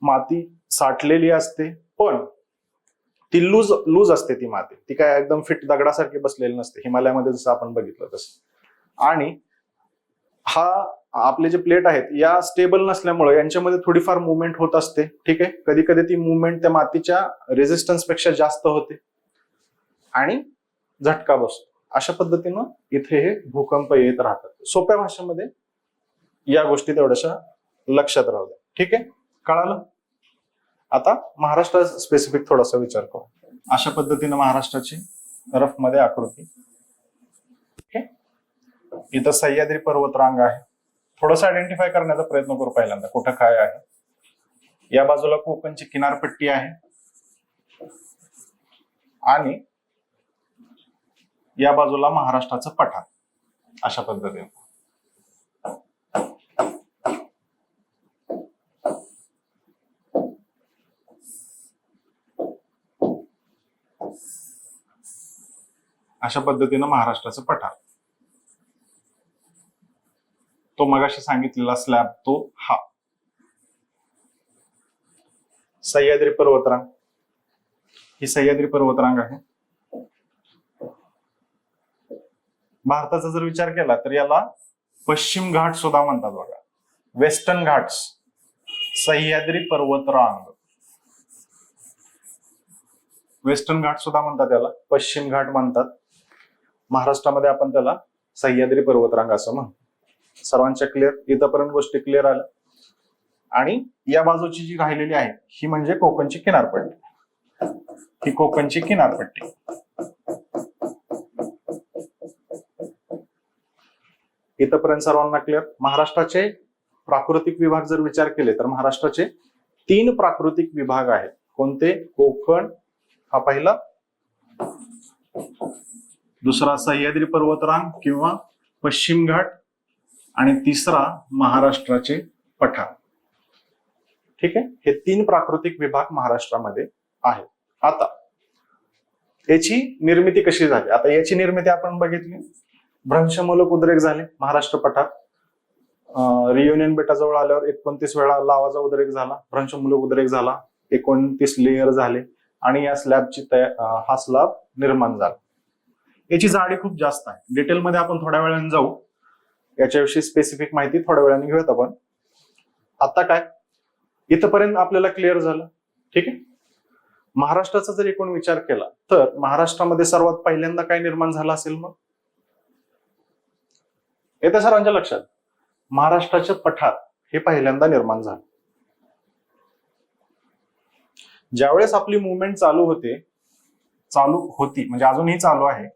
माती साठलेली असते, पण ती लूज असते ती माती. ती काय एकदम फिट दगडासारखी बसलेली नसते, हिमालयामध्ये जसं आपण बघितलं तसं. आणि हा आपले जे प्लेट आहेत या स्टेबल नसल्यामुळे यांच्यामध्ये थोडीफार मुवमेंट होत असते. ठीक आहे, कधी कधी ती मुवमेंट त्या मातीच्या रेझिस्टन्स पेक्षा जास्त होते आणि झटका बसतो. अशा पद्धतीनं इथे हे भूकंप येत राहतात. सोप्या भाषेमध्ये या गोष्टी तेवढ्याशा लक्षात राहू द्या. ठीक आहे, कळालं? आता महाराष्ट्र स्पेसिफिक थोडासा विचार करू. अशा पद्धतीनं महाराष्ट्राची रफ मध्ये आकृती. इथं सह्याद्री पर्वतरांग आहे. थोडंसं आयडेंटिफाय करण्याचा प्रयत्न करू पहिल्यांदा, कुठं काय आहे. या बाजूला कोकणची किनारपट्टी आहे, आणि या बाजूला महाराष्ट्राचं पठार, अशा पद्धतीने. अशा पद्धतीनं महाराष्ट्राचं पठार. तो मगाशी सांगितलेला स्लॅब तो हा. सह्याद्री पर्वतरांग, ही सह्याद्री पर्वतरांग आहे. भारताचा जर विचार केला तर याला पश्चिम घाट सुद्धा म्हणतात बघा, वेस्टर्न घाट्स, सह्याद्री पर्वतरांग. वेस्टर्न घाट सुद्धा म्हणतात याला, पश्चिम घाट म्हणतात. महाराष्ट्रामध्ये आपण त्याला सह्याद्री पर्वतरांग असं म्हणतो. सर्वांच्या क्लिअर? इथपर्यंत गोष्टी क्लिअर आल्या. आणि या बाजूची जी राहिलेली आहे ही म्हणजे कोकणची किनारपट्टी. ही कोकणची किनारपट्टी. इथपर्यंत सर्वांना क्लिअर? महाराष्ट्राचे प्राकृतिक विभाग जर विचार केले तर महाराष्ट्राचे 3 प्राकृतिक विभाग आहेत. कोणते? कोकण हा पहिला, दुसरा सह्याद्री पर्वतरांग किंवा पश्चिम घाट, आणि तिसरा महाराष्ट्राचे पठार. ठीक आहे, हे 3 प्राकृतिक विभाग महाराष्ट्रामध्ये आहेत. आता याची निर्मिती कशी झाली? आता याची निर्मिती आपण बघितली. भ्रंशमूलक उद्रेक झाले महाराष्ट्र पठार. रियुनियन बेटाजवळ आल्यावर 29 वेळा लावाचा उद्रेक झाला, भ्रंशमूलक उद्रेक झाला, 29 लेयर झाले आणि या स्लॅबची हा स्लॅब निर्माण झाला. याची जाडी खूप जास्त आहे. डिटेलमध्ये आपण थोड्या वेळाने जाऊ, याच्याविषयी स्पेसिफिक माहिती थोड्या वेळाने घेऊयात आपण. आता काय, इथपर्यंत आपल्याला क्लिअर झालं. ठीक आहे. महाराष्ट्राचा जर एकूण विचार केला तर महाराष्ट्रामध्ये सर्वात पहिल्यांदा काय निर्माण झालं असेल? मग येत्या सर्वांच्या लक्षात, महाराष्ट्राचे पठार हे पहिल्यांदा निर्माण झालं. ज्यावेळेस आपली मुवमेंट चालू होती म्हणजे अजूनही चालू आहे,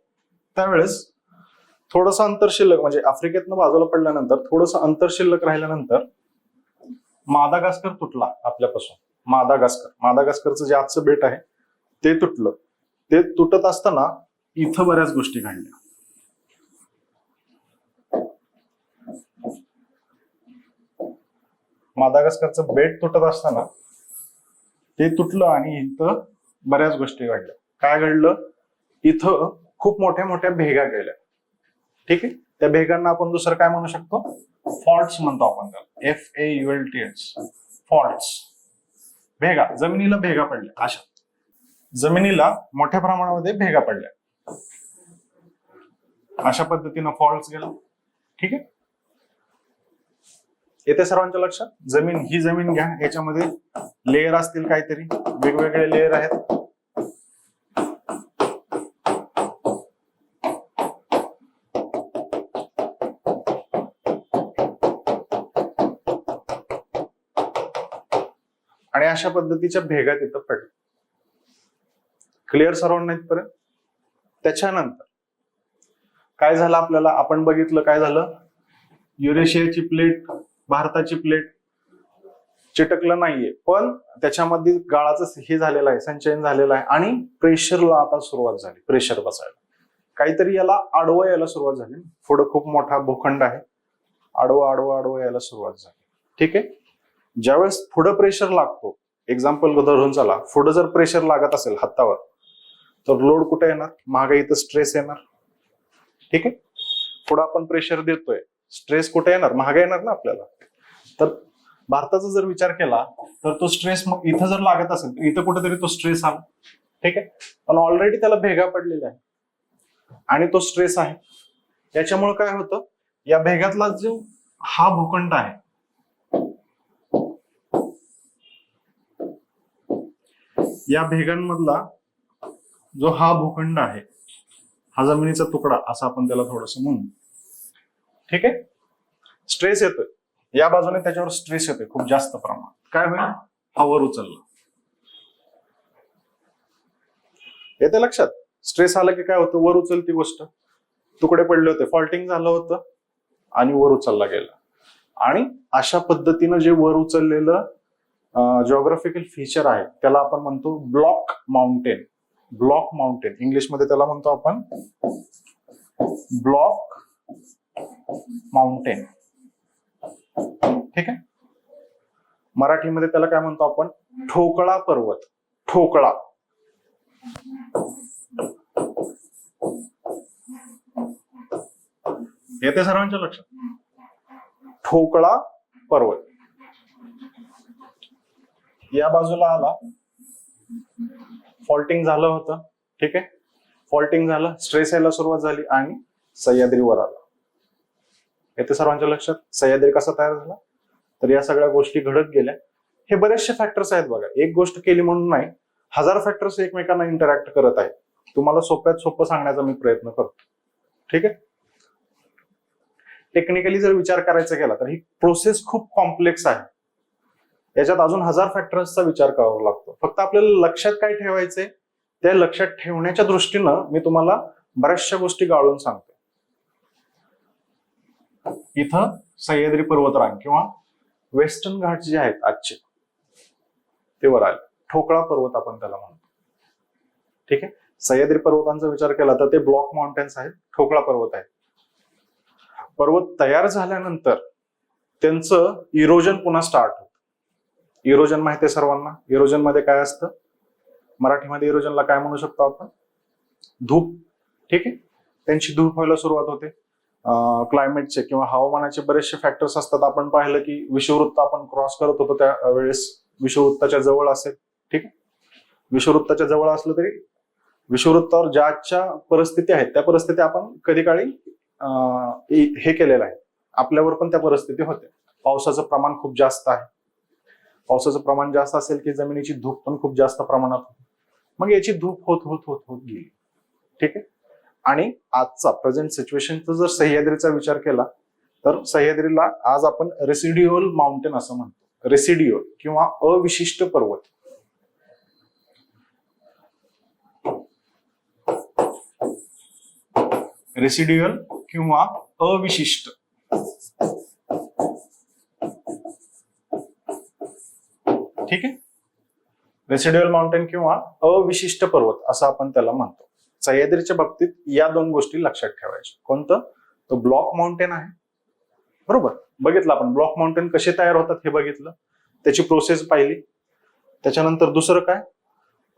त्यावेळेस थोडंसं अंतर शिल्लक, म्हणजे आफ्रिकेतनं बाजूला पडल्यानंतर थोडंसं अंतर शिल्लक राहिल्यानंतर मादागास्कर तुटला आपल्यापासून. मादागास्करचं जे आजचं बेट आहे ते तुटलं. ते तुटत असताना इथं बऱ्याच गोष्टी घडल्या. मादागास्करचं बेट तुटत असताना ते तुटलं आणि इथं बऱ्याच गोष्टी घडल्या. काय घडलं? इथं खूप मोठ्या मोठ्या भेगा गेल्या. ठीक आहे, त्या भेगांना आपण दुसरं काय म्हणू शकतो? फॉल्ट्स म्हणतो आपण त्याला, FAULTS, फॉल्ट्स. भेगा, जमिनीला भेगा पडल्या. अशा जमिनीला मोठ्या प्रमाणामध्ये भेगा पडल्या, अशा पद्धतीनं फॉल्ट्स गेला. ठीक आहे, येते सर्वांच्या लक्षात? ही जमीन घ्या, याच्यामध्ये लेयर असतील काहीतरी, वेगवेगळे लेयर आहेत. आणि अशा पद्धतीच्या भेगा तिथं पडल्या. क्लिअर सर्वांना इथपर्यंत? त्याच्यानंतर काय झालं आपल्याला? आपण बघितलं काय झालं, युरेशियाची प्लेट, भारताची प्लेट चिटकलं नाहीये, पण त्याच्यामध्ये गाळाचं हे झालेलं आहे, संचयन झालेलं आहे आणि प्रेशरला आता सुरुवात झाली, प्रेशर बसायला. काहीतरी याला आडवं यायला सुरुवात झाली. पुढं खूप मोठा भूखंड आहे, आडवं यायला सुरुवात झाली. ठीक आहे, ज्यावेळेस पुढं प्रेशर लागतो, एक्झाम्पल धरून चला, पुढं जर प्रेशर लागत असेल हातावर तर लोड कुठे येणार? मागे इथं स्ट्रेस येणार. ठीक आहे, पुढं आपण प्रेशर देतोय, स्ट्रेस कुठे येणार? मागे येणार ना आपल्याला. तर भारताचा जर विचार केला तर तो स्ट्रेस मग इथं जर लागत असेल तर इथं कुठेतरी तो स्ट्रेस आला. ठीक आहे, पण ऑलरेडी त्याला भेगा पडलेल्या आहे आणि तो स्ट्रेस आहे. याच्यामुळे काय होतं, या भेगातला जो हा भूखंड आहे, या भेगांमधला जो हा भूखंड आहे, हा जमिनीचा तुकडा असा आपण त्याला थोडस म्हणू. ठीक आहे, स्ट्रेस येतोय या बाजूने, त्याच्यावर स्ट्रेस येतोय खूप जास्त प्रमाणात. काय होईल? हा वर उचलला. येते लक्षात? स्ट्रेस आला की काय होतं? वर उचलती गोष्ट. तुकडे पडले होते, फॉल्टिंग झालं होतं आणि वर उचलला गेला. आणि अशा पद्धतीनं जे वर उचललेलं जॉग्राफिकल फीचर आहे त्याला आपण म्हणतो ब्लॉक माउंटेन. ब्लॉक माउंटेन, इंग्लिशमध्ये त्याला म्हणतो आपण ब्लॉक माउंटेन. ठीक आहे. मराठीमध्ये त्याला काय म्हणतो आपण? ठोकळा पर्वत. ठोकळा. येते सर्वांच्या लक्षात? ठोकळा पर्वत. या बाजूला आला, फॉल्टिंग झालं होतं. ठीक आहे. फॉल्टिंग झालं, स्ट्रेस यायला सुरुवात झाली आणि सह्याद्रीवर आला. येते सर्वांच्या लक्षात? सह्याद्री कसा तयार झाला? तर या सगळ्या गोष्टी घडत गेल्या. हे बरेचसे फॅक्टर्स आहेत बघा, एक गोष्ट केली म्हणून नाही, हजार फॅक्टर्स एकमेकांना इंटरॅक्ट करत आहेत. तुम्हाला सोप्यात सोपं सांगण्याचा मी प्रयत्न करतो. ठीक आहे. टेक्निकली जर विचार करायचा गेला तर ही प्रोसेस खूप कॉम्प्लेक्स आहे. याच्यात अजून हजार फॅक्टर्सचा विचार करावा लागतो. फक्त आपल्याला लक्षात काय ठेवायचंय, त्या लक्षात ठेवण्याच्या दृष्टीनं मी तुम्हाला बऱ्याचशा गोष्टी गाळून सांगतो. इथं सह्याद्री पर्वतरांग किंवा वेस्टर्न घाट जे आहेत आजचे ते वर आले. ठोकळा पर्वत आपण त्याला म्हणतो. ठीक आहे. सह्याद्री पर्वतांचा विचार केला तर ते ब्लॉक माउंटेन्स आहेत, ठोकळा पर्वत आहेत. पर्वत तयार झाल्यानंतर त्यांचं इरोजन पुन्हा स्टार्ट होतं. इरोजन माहिती आहे सर्वांना? इरोजन मध्ये काय असतं? मराठीमध्ये इरोजनला काय म्हणू शकतो आपण? धूप. ठीक आहे. त्यांची धूप व्हायला सुरुवात होते. क्लायमेटचे किंवा हवामानाचे बरेचसे फॅक्टर्स असतात. आपण पाहिलं की विषुववृत्त आपण क्रॉस करत होतो त्यावेळेस विषुववृत्ताच्या जवळ असेल. ठीक आहे. विषुववृत्ताच्या जवळ असलं तरी विषुववृत्तावर ज्याच्या परिस्थिती आहेत त्या परिस्थिती आपण कधी काळी हे केलेलं आहे. आपल्यावर पण त्या परिस्थिती होत्या. पावसाचं प्रमाण खूप जास्त आहे. पावसाचं प्रमाण जास्त असेल की जमिनीची धूप पण खूप जास्त प्रमाणात होते. मग याची धूप होत होत होत होत गेली. ठीक आहे. आणि आजचा प्रेझेंट सिच्युएशनचा जर सह्याद्रीचा विचार केला तर सह्याद्रीला आज आपण रेसिड्युअल माउंटेन असं म्हणतो. रेसिड्युअल किंवा अविशिष्ट पर्वत. रेसिड्युअल किंवा अविशिष्ट. ठीक आहे. रेसिड्युअल माउंटेन किंवा अविशिष्ट पर्वत असं आपण त्याला म्हणतो. सह्याद्रीच्या बाबतीत या दोन गोष्टी लक्षात ठेवायच्या. कोणतं? तो ब्लॉक माउंटेन आहे. बरोबर. बघितलं आपण ब्लॉक माउंटेन कसे तयार होतात हे बघितलं, त्याची प्रोसेस पाहिली. त्याच्यानंतर दुसरं काय?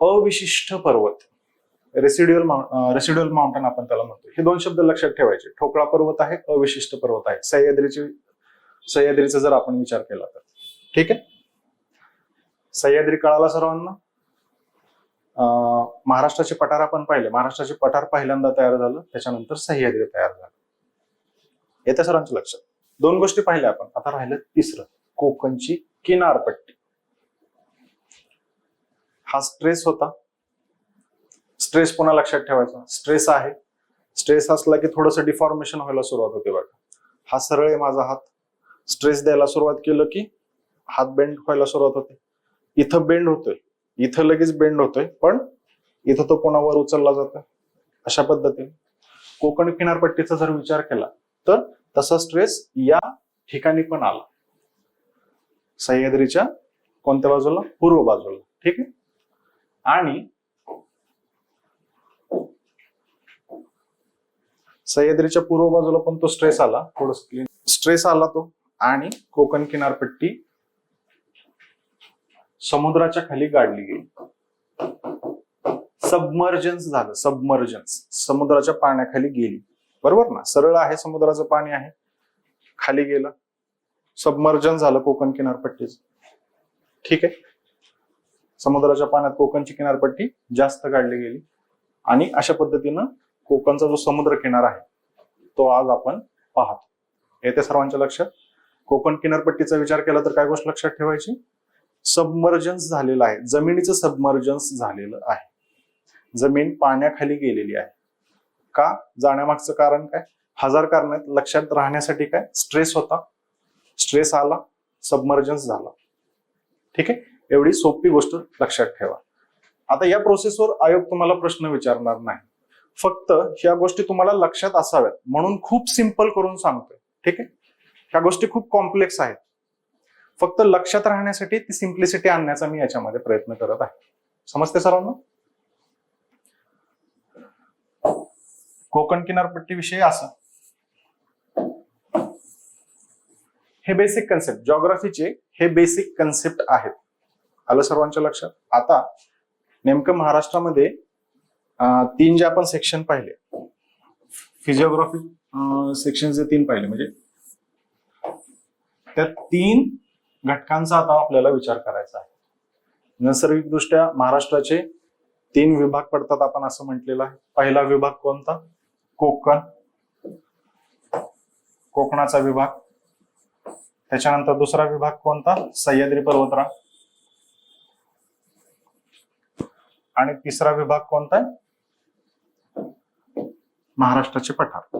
अविशिष्ट पर्वत. रेसिड्युअल माउंटेन आपण त्याला म्हणतो. हे दोन शब्द लक्षात ठेवायचे. ठोकळा पर्वत आहे, अविशिष्ट पर्वत आहे. सह्याद्रीचा जर आपण विचार केला तर. ठीक आहे. सह्याद्री कळाला सर्वांना? महाराष्ट्राचे पठार आपण पाहिले. महाराष्ट्राचे पठार पहिल्यांदा तयार झालं, त्याच्यानंतर सह्याद्री तयार झालं. येत्या सर्वांच्या लक्षात? दोन गोष्टी पाहिल्या आपण. आता राहिलं तिसरं, कोकणची किनारपट्टी. हा स्ट्रेस होता. स्ट्रेस पुन्हा लक्षात ठेवायचा. स्ट्रेस आहे. स्ट्रेस असला की थोडंसं डिफॉर्मेशन व्हायला सुरुवात होते बघा. हा सरळ आहे माझा हात. स्ट्रेस द्यायला सुरुवात केलं की हात बेंड व्हायला सुरुवात होते. इथं बेंड होतोय, इथं लगेच बेंड होतोय, पण इथं तो पुन्हा वर उचलला जातोय. अशा पद्धतीने कोकण किनारपट्टीचा जर विचार केला तर तसा स्ट्रेस या ठिकाणी पण आला. सह्याद्रीच्या कोणत्या बाजूला? पूर्व बाजूला. ठीक आहे. आणि सह्याद्रीच्या पूर्व बाजूला पण तो स्ट्रेस आला. थोडस स्ट्रेस आला तो, आणि कोकण किनारपट्टी समुद्राच्या खाली गाडली गेली. सबमर्जन्स झालं. सबमर्जन्स, समुद्राच्या पाण्याखाली गेली. बरोबर ना? सरळ आहे, समुद्राचं पाणी आहे, खाली गेलं, सबमर्जन्स झालं कोकण किनारपट्टीचं. ठीक आहे. समुद्राच्या पाण्यात कोकणची किनारपट्टी जास्त गाडली गेली आणि अशा पद्धतीनं कोकणचा जो समुद्र किनारा आहे तो आज आपण पाहतो. येते सर्वांच्या लक्षात? कोकण किनारपट्टीचा विचार केला तर काय गोष्ट लक्षात ठेवायची? सबमर्जन्स झालेलं आहे. जमिनीचं सबमर्जन्स झालेलं आहे. जमीन पाण्याखाली गेलेली आहे. का? जाण्यामागचं कारण काय? हजार कारण आहेत. लक्षात राहण्यासाठी काय? स्ट्रेस होता, स्ट्रेस आला, सबमर्जन्स झाला. ठीक आहे. एवढी सोपी गोष्ट लक्षात ठेवा. आता या प्रोसेसवर आयोग तुम्हाला प्रश्न विचारणार नाही. फक्त ह्या गोष्टी तुम्हाला लक्षात असाव्यात म्हणून खूप सिंपल करून सांगतोय. ठीक आहे. ह्या गोष्टी खूप कॉम्प्लेक्स आहेत. फक्त लक्षात राहण्यासाठी ती सिम्प्लिसिटी आणण्याचा मी याच्यामध्ये प्रयत्न करत आहे. समजते सर्वांना? कोकण किनारपट्टी विषयी असं. हे बेसिक कन्सेप्ट जॉग्राफीचे हे बेसिक कन्सेप्ट आहेत. आलं सर्वांच्या लक्षात. आता नेमकं महाराष्ट्रामध्ये 3 जे आपण सेक्शन पाहिले, फिजिओग्राफी सेक्शन जे 3 पाहिले, म्हणजे त्या 3 घटकांचा आता आपल्याला विचार करायचा आहे. नैसर्गिकदृष्ट्या महाराष्ट्राचे 3 विभाग पडतात आपण असं म्हटलेलं आहे. पहिला विभाग कोणता? कोकण, कोकणाचा विभाग. त्याच्यानंतर दुसरा विभाग कोणता? सह्याद्री पर्वतरांग. आणि तिसरा विभाग कोणता आहे? महाराष्ट्राचे पठार.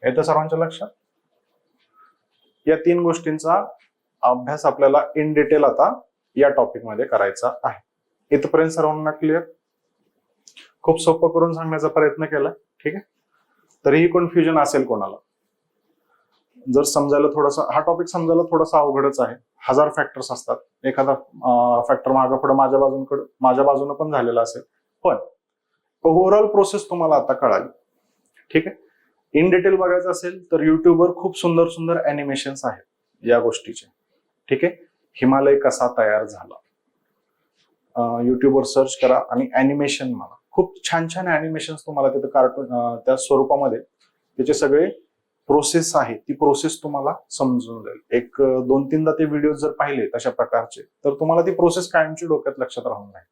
येतं सर्वांच्या लक्षात. या 3 गोष्टींचा अभ्यास आपल्याला इन डिटेल आता या टॉपिक मध्ये करायचा आहे. इथपर्यंत सर्वांना क्लिअर? खूप सोपं करून सांगण्याचा प्रयत्न केला, ठीक आहे. तरीही कन्फ्युजन असेल कोणाला, जर समजायला थोडासा हा टॉपिक समजायला थोडासा अवघडच आहे. 1000 फॅक्टर्स असतात. एखादा फॅक्टर मागं पुढे माझ्या बाजूने पण झालेला असेल, पण ओव्हरऑल प्रोसेस तुम्हाला आता कळाली, ठीक आहे. इन डिटेल बघायचं असेल तर युट्यूबवर खूप सुंदर सुंदर अॅनिमेशन्स आहेत या गोष्टीचे, ठीक आहे. हिमालय कसा तयार झाला, युट्यूबवर सर्च करा आणि अॅनिमेशन म्हणा. खूप छान छान अॅनिमेशन्स तुम्हाला तिथं कार्टून त्या स्वरूपामध्ये त्याचे सगळे प्रोसेस आहे, ती प्रोसेस तुम्हाला समजून जाईल. 1-2-3दा ते व्हिडिओ जर पाहिले तशा प्रकारचे, तर तुम्हाला ती प्रोसेस कायमची डोक्यात लक्षात राहून नाही.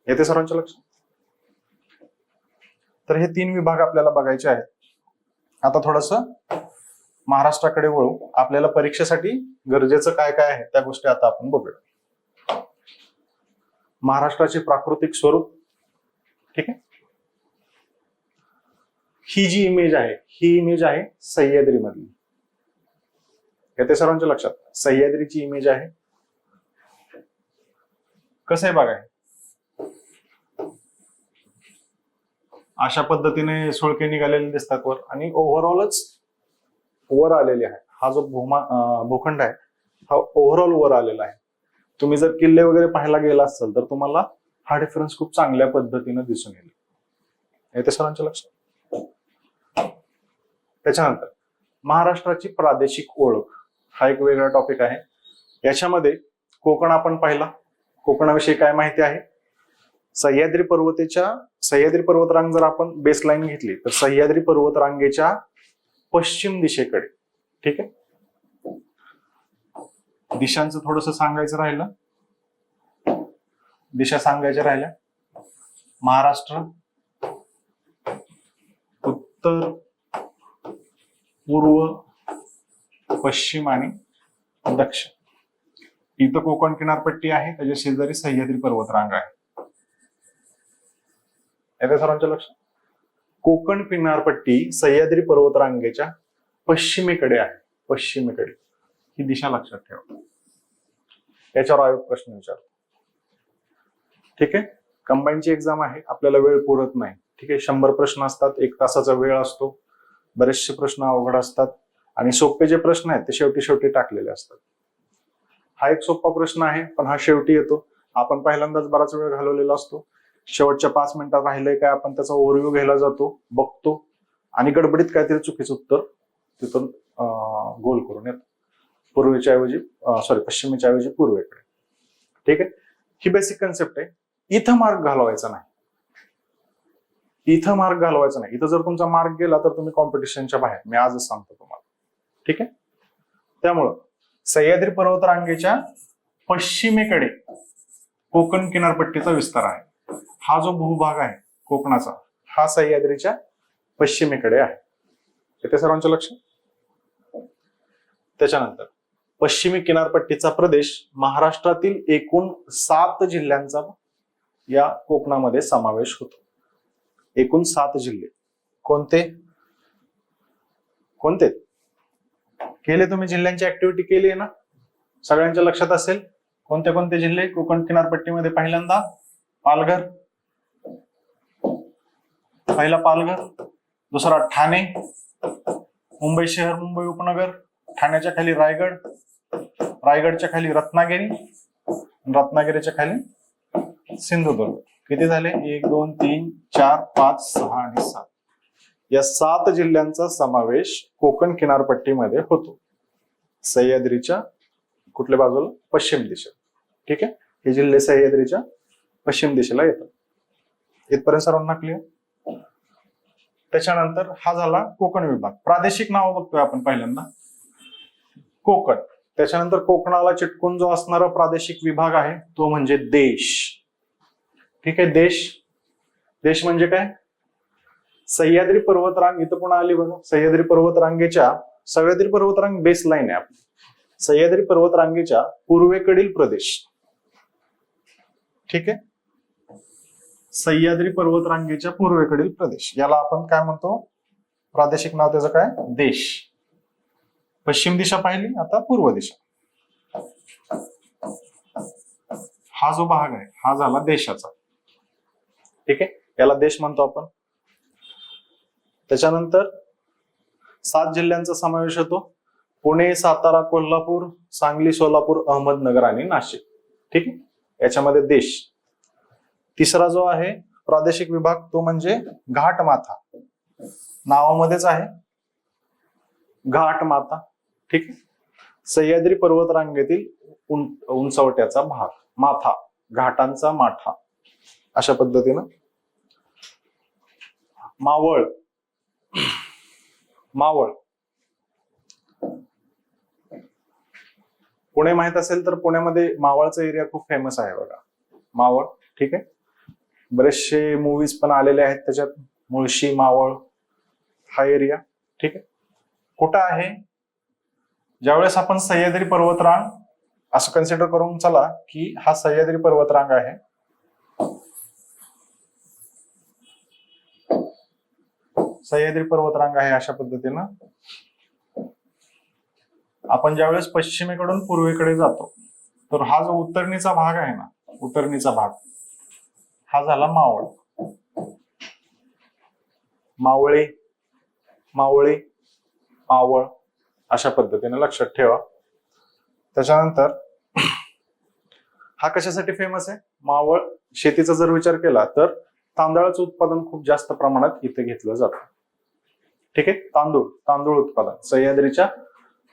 येते सर्वांच्या लक्षात. तर हे 3 विभाग आपल्याला बघायचे आहेत. आता थोडस महाराष्ट्राकडे वळू. आपल्याला परीक्षेसाठी गरजेचं काय काय आहे त्या गोष्टी आता आपण बघूया. महाराष्ट्राचे प्राकृतिक स्वरूप, ठीक आहे. ही जी इमेज आहे, ही इमेज आहे सह्याद्री मधली. येते सर्वांच्या लक्षात. सह्याद्रीची इमेज आहे. कसं आहे बघा, अशा पद्धतीने सुळके निघालेले दिसतात वर, आणि ओव्हरऑलच वर आलेले आहे. हा जो भूखंड आहे हा ओव्हरऑल वर आलेला आहे. तुम्ही जर किल्ले वगैरे पाहायला गेला असाल तर तुम्हाला हा डिफरन्स खूप चांगल्या पद्धतीने दिसून येईल. येते सर्वांच्या लक्षात. त्याच्यानंतर महाराष्ट्राची प्रादेशिक ओळख हा एक वेगळा टॉपिक आहे. याच्यामध्ये कोकण आपण पाहिला. कोकणाविषयी काय माहिती आहे? सह्याद्री पर्वतरांग जर आपण बेसलाईन घेतली तर सह्याद्री पर्वतरांगेच्या पश्चिम दिशेकडे, ठीक आहे. दिशांचं थोडस सांगायचं राहिलं, दिशा सांगायच्या राहिल्या. महाराष्ट्र उत्तर, पूर्व, पश्चिम आणि दक्षिण. इथं कोकण किनारपट्टी आहे, त्याच्या शेजारी सह्याद्री पर्वतरांग आहे. येते सर्वांच्या लक्षात. कोकण किनारपट्टी सह्याद्री पर्वतरांगेच्या पश्चिमेकडे आहे. पश्चिमेकडे ही दिशा लक्षात ठेवा. याच्यावर आयोग प्रश्न विचारतो, ठीक आहे. कंबाईनची एक्झाम आहे, आपल्याला वेळ पुरत नाही, ठीक आहे. 100 प्रश्न असतात, 1 तासाचा वेळ असतो. बरेचसे प्रश्न अवघड असतात आणि सोपे जे प्रश्न आहेत ते शेवटी टाकलेले असतात. हा एक सोपा प्रश्न आहे, पण हा शेवटी येतो. आपण पहिल्यांदाच बराच वेळ घालवलेला असतो. शेवटच्या 5 मिनिटात राहिलंय काय आपण त्याचा ओव्हरव्ह्यू घ्यायला जातो, बघतो आणि गडबडीत काहीतरी चुकीचं उत्तर तिथून गोल करून येतो. पश्चिमेच्या ऐवजी पूर्वेकडे, ठीक आहे. ही बेसिक कन्सेप्ट आहे. इथं मार्क घालवायचा नाही. इथं जर तुमचा मार्क गेला तर तुम्ही कॉम्पिटिशनच्या बाहेर, मी आजच सांगतो तुम्हाला, ठीक आहे. त्यामुळं सह्याद्री पर्वतरांगेच्या पश्चिमेकडे कोकण किनारपट्टीचा विस्तार आहे. हा जो भूभाग आहे कोकणाचा, हा सह्याद्रीच्या पश्चिमेकडे आहे. येते सर्वांच्या लक्षात. त्याच्यानंतर पश्चिमी किनारपट्टीचा प्रदेश महाराष्ट्रातील एकूण 7 जिल्ह्यांचा या कोकणामध्ये समावेश होतो. एकूण 7 जिल्हे. कोणते कोणते केले तुम्ही? जिल्ह्यांची ऍक्टिव्हिटी केली आहे ना, सगळ्यांच्या लक्षात असेल. कोणते कोणते जिल्हे कोकण किनारपट्टीमध्ये? पहिल्यांदा पालघर, पहिला पालघर, दुसरा ठाणे, मुंबई शहर, मुंबई उपनगर, ठाण्याच्या खाली रायगड, रायगडच्या खाली रत्नागिरी, रत्नागिरीच्या खाली सिंधुदुर्ग. किती झाले? 1 2 3 4 5 6 आणि 7. या 7 जिल्ह्यांचा समावेश कोकण किनारपट्टीमध्ये होतो. सह्याद्रीच्या कुठल्या बाजूला? पश्चिम दिशेला. ठीक आहे, हे जिल्हे सह्याद्रीच्या पश्चिम दिशेला येतात. इथपर्यंत सर्वांना क्लिअर? त्याच्यानंतर हा झाला कोकण विभाग. प्रादेशिक नाव बघतोय आपण पहिल्यांदा, कोकण. त्याच्यानंतर कोकणाला चिटकून जो असणारा प्रादेशिक विभाग आहे तो म्हणजे देश. ठीक आहे, देश. देश म्हणजे काय? सह्याद्री पर्वतरांग इथं पुन्हा आली बघा. सह्याद्री पर्वतरांग बेस लाईन आहे आपली. सह्याद्री पर्वतरांगेच्या पूर्वेकडील प्रदेश. ठीक आहे, सह्याद्री पर्वतरांगेच्या पूर्वेकडील प्रदेश, याला आपण काय म्हणतो? प्रादेशिक नाव त्याचं काय? देश. पश्चिम दिशा पाहिली, आता पूर्व दिशा. हा जो भाग आहे हा झाला देशाचा. ठीक आहे, याला देश म्हणतो आपण. त्याच्यानंतर 7 जिल्ह्यांचा समावेश होतो. पुणे, सातारा, कोल्हापूर, सांगली, सोलापूर, अहमदनगर आणि नाशिक. ठीक आहे, याच्यामध्ये देश. तिसरा जो आहे प्रादेशिक विभाग तो म्हणजे घाटमाथा. नावामध्येच आहे घाटमाथा. ठीक आहे, सह्याद्री पर्वतरांगेतील उंचवट्याचा भाग. माथा, घाटांचा माठा, अशा पद्धतीनं. मावळ. मावळ पुणे माहित असेल तर पुण्यामध्ये मावळचा एरिया खूप फेमस आहे बघा, मावळ. ठीक आहे, बरेचसे मूवीज पण आलेले आहेत त्याच्यात. मुळशी, मावळ हा एरिया. ठीक आहे, कुठं आहे? ज्यावेळेस आपण सह्याद्री पर्वतरांग असं कन्सिडर करून चला की हा सह्याद्री पर्वतरांग आहे. सह्याद्री पर्वतरांग आहे अशा पद्धतीनं. आपण ज्यावेळेस पश्चिमेकडून पूर्वेकडे जातो तर हा जो उत्तरणीचा भाग आहे ना, उत्तरणीचा भाग हा झाला मावळ. मावळे, मावळे, मावळ अशा पद्धतीने लक्षात ठेवा. त्याच्यानंतर हा कशासाठी फेमस आहे? मावळ शेतीचा जर विचार केला तर तांदळाचं उत्पादन खूप जास्त प्रमाणात इथे घेतलं जातं. ठीक आहे, तांदूळ उत्पादन सह्याद्रीच्या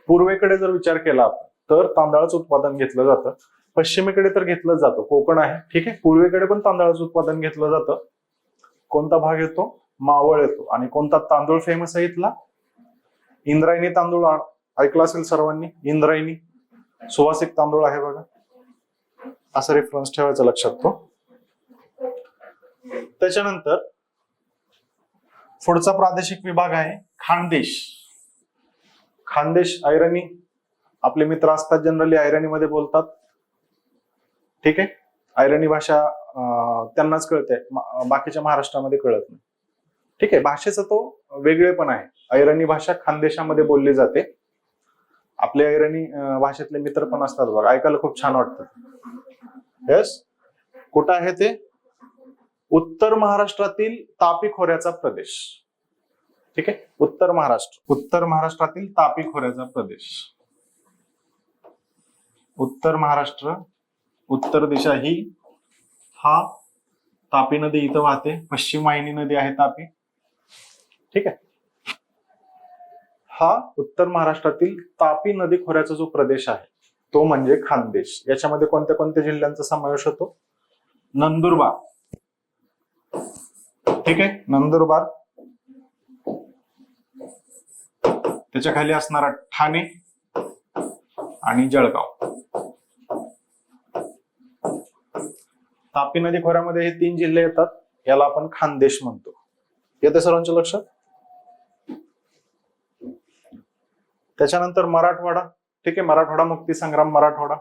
पूर्वेकडे जर विचार केला तर तांदळाचं उत्पादन घेतलं जातं. पश्चिमेकडे तर घेतलं जातं, कोकण आहे. ठीक आहे, पूर्वेकडे पण तांदळाचं उत्पादन घेतलं जातं. कोणता भाग येतो? मावळ येतो. आणि कोणता तांदूळ फेमस आहे इथला? इंद्रायणी तांदूळ ऐकला असेल सर्वांनी. इंद्रायणी सुवासिक तांदूळ आहे बघा, असं रेफरन्स ठेवायचा लक्षात तो. त्याच्यानंतर पुढचा प्रादेशिक विभाग आहे खानदेश. खानदेश ऐरणी. आपले मित्र असतात जनरली ऐरणीमध्ये बोलतात. ठीक आहे, ऐरणी भाषा त्यांनाच कळते, बाकीच्या महाराष्ट्रामध्ये कळत नाही. ठीक आहे, भाषेचा तो वेगळेपण आहे. ऐरणी भाषा खानदेशामध्ये बोलली जाते. आपले ऐरणी भाषेतले मित्र पण असतात बघा, ऐकायला खूप छान वाटतं. यस, कुठं आहे ते? उत्तर महाराष्ट्रातील तापी खोऱ्याचा प्रदेश. ठीक आहे, उत्तर महाराष्ट्रातील तापी खोऱ्याचा प्रदेश. उत्तर महाराष्ट्र, उत्तर दिशा ही हा तापी नदी इथं वाहते. पश्चिम वाहिनी नदी आहे तापी. ठीक आहे, हा उत्तर महाराष्ट्रातील तापी नदी खोऱ्याचा जो प्रदेश आहे तो म्हणजे खानदेश. याच्यामध्ये कोणत्या कोणत्या जिल्ह्यांचा समावेश होतो? नंदुरबार. ठीक आहे, नंदुरबार. त्याच्या खाली असणारा ठाणे आणि जळगाव. तापी नदी खोऱ्यामध्ये हे 3 जिल्हे येतात, याला आपण खानदेश म्हणतो. येते सर्वांच्या लक्षात? त्याच्यानंतर मराठवाडा. ठीक आहे, मराठवाडा मुक्ती संग्राम. मराठवाडा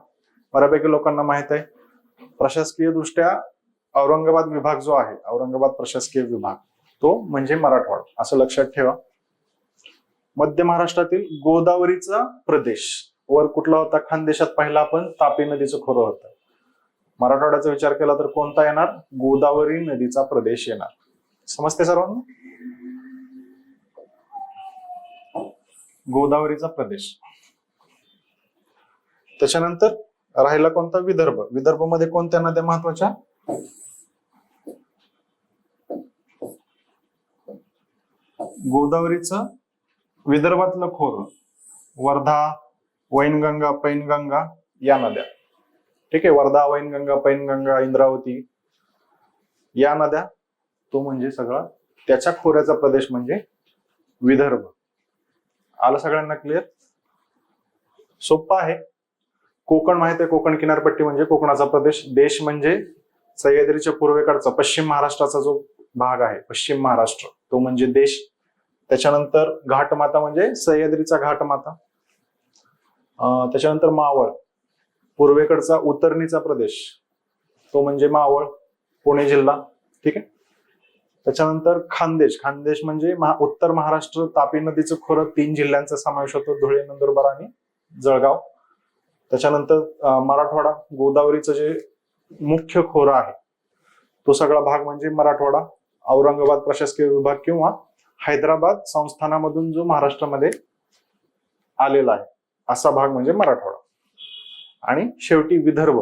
बऱ्यापैकी लोकांना माहित आहे. प्रशासकीय दृष्ट्या औरंगाबाद विभाग जो आहे, औरंगाबाद प्रशासकीय विभाग, तो म्हणजे मराठवाडा, असं लक्षात ठेवा. मध्य महाराष्ट्रातील गोदावरीचा प्रदेश वर कुठला होता? खानदेशात पहिला आपण तापी नदीचं खोरं होतं. मराठवाड्याचा विचार केला तर कोणता येणार? गोदावरी नदीचा प्रदेश येणार. समजते सर्वांना? गोदावरीचा प्रदेश. त्याच्यानंतर राहिला कोणता? विदर्भ. विदर्भमध्ये कोणत्या नद्या महत्वाच्या? गोदावरीचं विदर्भातलं खोरं, वर्धा, वैनगंगा, पैनगंगा या नद्या. ठीक आहे, वर्धा, वैनगंगा, पैनगंगा, इंद्रावती या नद्या, तो म्हणजे सगळा त्याच्या खोऱ्याचा प्रदेश म्हणजे विदर्भ. आलं सगळ्यांना क्लिअर? सोपं आहे. कोकण माहिती आहे, कोकण किनारपट्टी म्हणजे कोकणाचा प्रदेश. देश म्हणजे सह्याद्रीच्या पूर्वेकडचा पश्चिम महाराष्ट्राचा जो भाग आहे, पश्चिम महाराष्ट्र, तो म्हणजे देश. त्याच्यानंतर घाटमाता म्हणजे सह्याद्रीचा घाटमाता. त्याच्यानंतर मावळ, पूर्वेकडचा उतरणीचा प्रदेश, तो म्हणजे मावळ, पुणे जिल्हा. ठीक आहे. त्याच्यानंतर खानदेश, खानदेश म्हणजे उत्तर महाराष्ट्र, तापी नदीचं खोरं, 3 जिल्ह्यांचा समावेश होतो, धुळे, नंदुरबार आणि जळगाव. त्याच्यानंतर मराठवाडा, गोदावरीचं जे मुख्य खोरं आहे तो सगळा भाग म्हणजे मराठवाडा, औरंगाबाद प्रशासकीय विभाग किंवा हैदराबाद संस्थानामधून जो महाराष्ट्रामध्ये आलेला आहे असा भाग म्हणजे मराठवाडा. आणि शेवटी विदर्भ,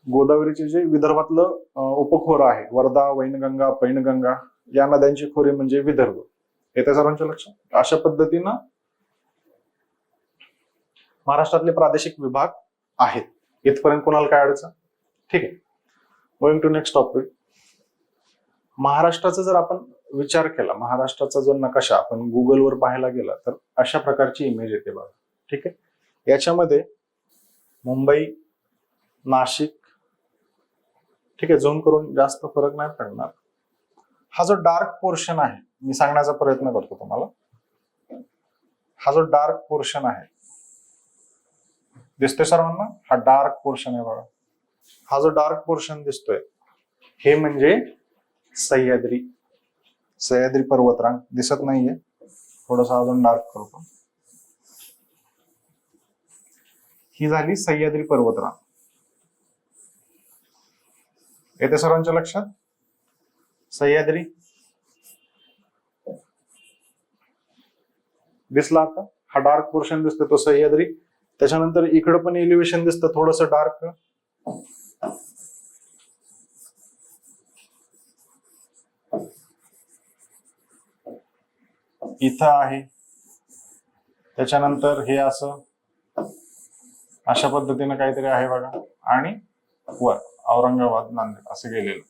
गोदावरीचे जे विदर्भातलं उपखोरं आहे, वर्धा, वैनगंगा, पैनगंगा या नद्यांची खोरे म्हणजे विदर्भ. येत्या सर्वांच्या लक्षात? अशा पद्धतीनं महाराष्ट्रातले प्रादेशिक विभाग आहेत. इथपर्यंत कोणाला काय अडचण? ठीक आहे. Going to next topic. महाराष्ट्राचा जर आपण विचार केला, महाराष्ट्राचा जो नकाशा आपण गुगलवर पाहायला गेला तर अशा प्रकारची इमेज येते बघा. ठीक आहे. याच्यामध्ये मुंबई, नाशिक, ठीक आहे, झूम करून जास्त फरक नाही पडणार. हा जो डार्क पोर्शन आहे, मी सांगण्याचा प्रयत्न करतो तुम्हाला. हा जो डार्क पोर्शन आहे दिसतोय सर्वांना? हा डार्क पोर्शन आहे बघा. हा जो डार्क पोर्शन दिसतोय हे म्हणजे सह्याद्री, सह्याद्री पर्वतरांग. दिसत नाहीये, थोडस अजून डार्क करतो. ही झाली सह्याद्री पर्वतरांग. येते सर्वांच्या लक्षात? सह्याद्री दिसला आता? हा डार्क पोर्शन दिसतो तो सह्याद्री. त्याच्यानंतर इकडं पण एलिव्हेशन दिसतं थोडस डार्क. इथं आहे. त्याच्यानंतर हे असं अशा पद्धतीनं काहीतरी आहे बघा. आणि वर औरंगाबाद, नांदेड असं गेलेलं.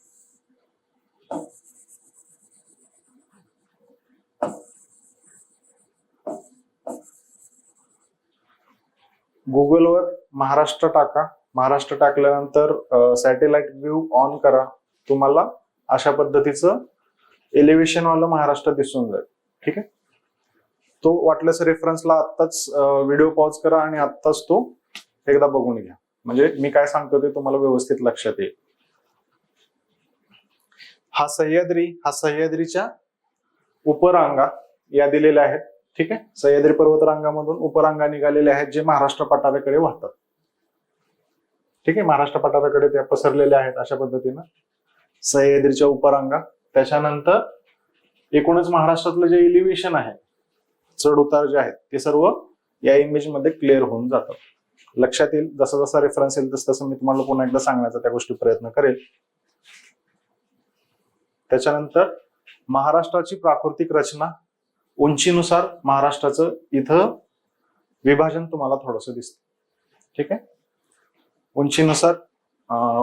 गुगलवर महाराष्ट्र टाका. महाराष्ट्र टाकल्यानंतर सॅटेलाइट व्ह्यू ऑन करा. तुम्हाला अशा पद्धतीचं एलिव्हेशन वालं महाराष्ट्र दिसून जाईल. ठीक आहे. तो वाटल्यास रेफरन्सला आत्ताच व्हिडिओ पॉज करा आणि आत्ताच तो एकदा बघून घ्या, म्हणजे मी काय सांगतो ते तुम्हाला व्यवस्थित लक्षात येईल. हा सह्याद्री, हा सह्याद्रीच्या उपरांगा या दिलेल्या आहेत. ठीक आहे. सह्याद्री पर्वतरांगामधून उपरांगा निघालेल्या आहेत जे महाराष्ट्र पठाराकडे वाहतात. ठीक आहे. महाराष्ट्र पठाराकडे त्या पसरलेल्या आहेत अशा पद्धतीनं सह्याद्रीच्या उपरांगा. त्याच्यानंतर एकूणच महाराष्ट्रातलं जे एलिव्हेशन आहे, चढ उतार जे आहेत ते सर्व या इमेज मध्ये क्लिअर होऊन जातात. लक्षात येईल. जसा जसा रेफरन्स येईल तसं मी तुम्हाला पुन्हा एकदा सांगण्याचा त्या गोष्टी प्रयत्न करेल. त्याच्यानंतर महाराष्ट्राची प्राकृतिक रचना, उंचीनुसार महाराष्ट्राचं इथं विभाजन तुम्हाला थोडंसं दिसतं. ठीक आहे. उंचीनुसार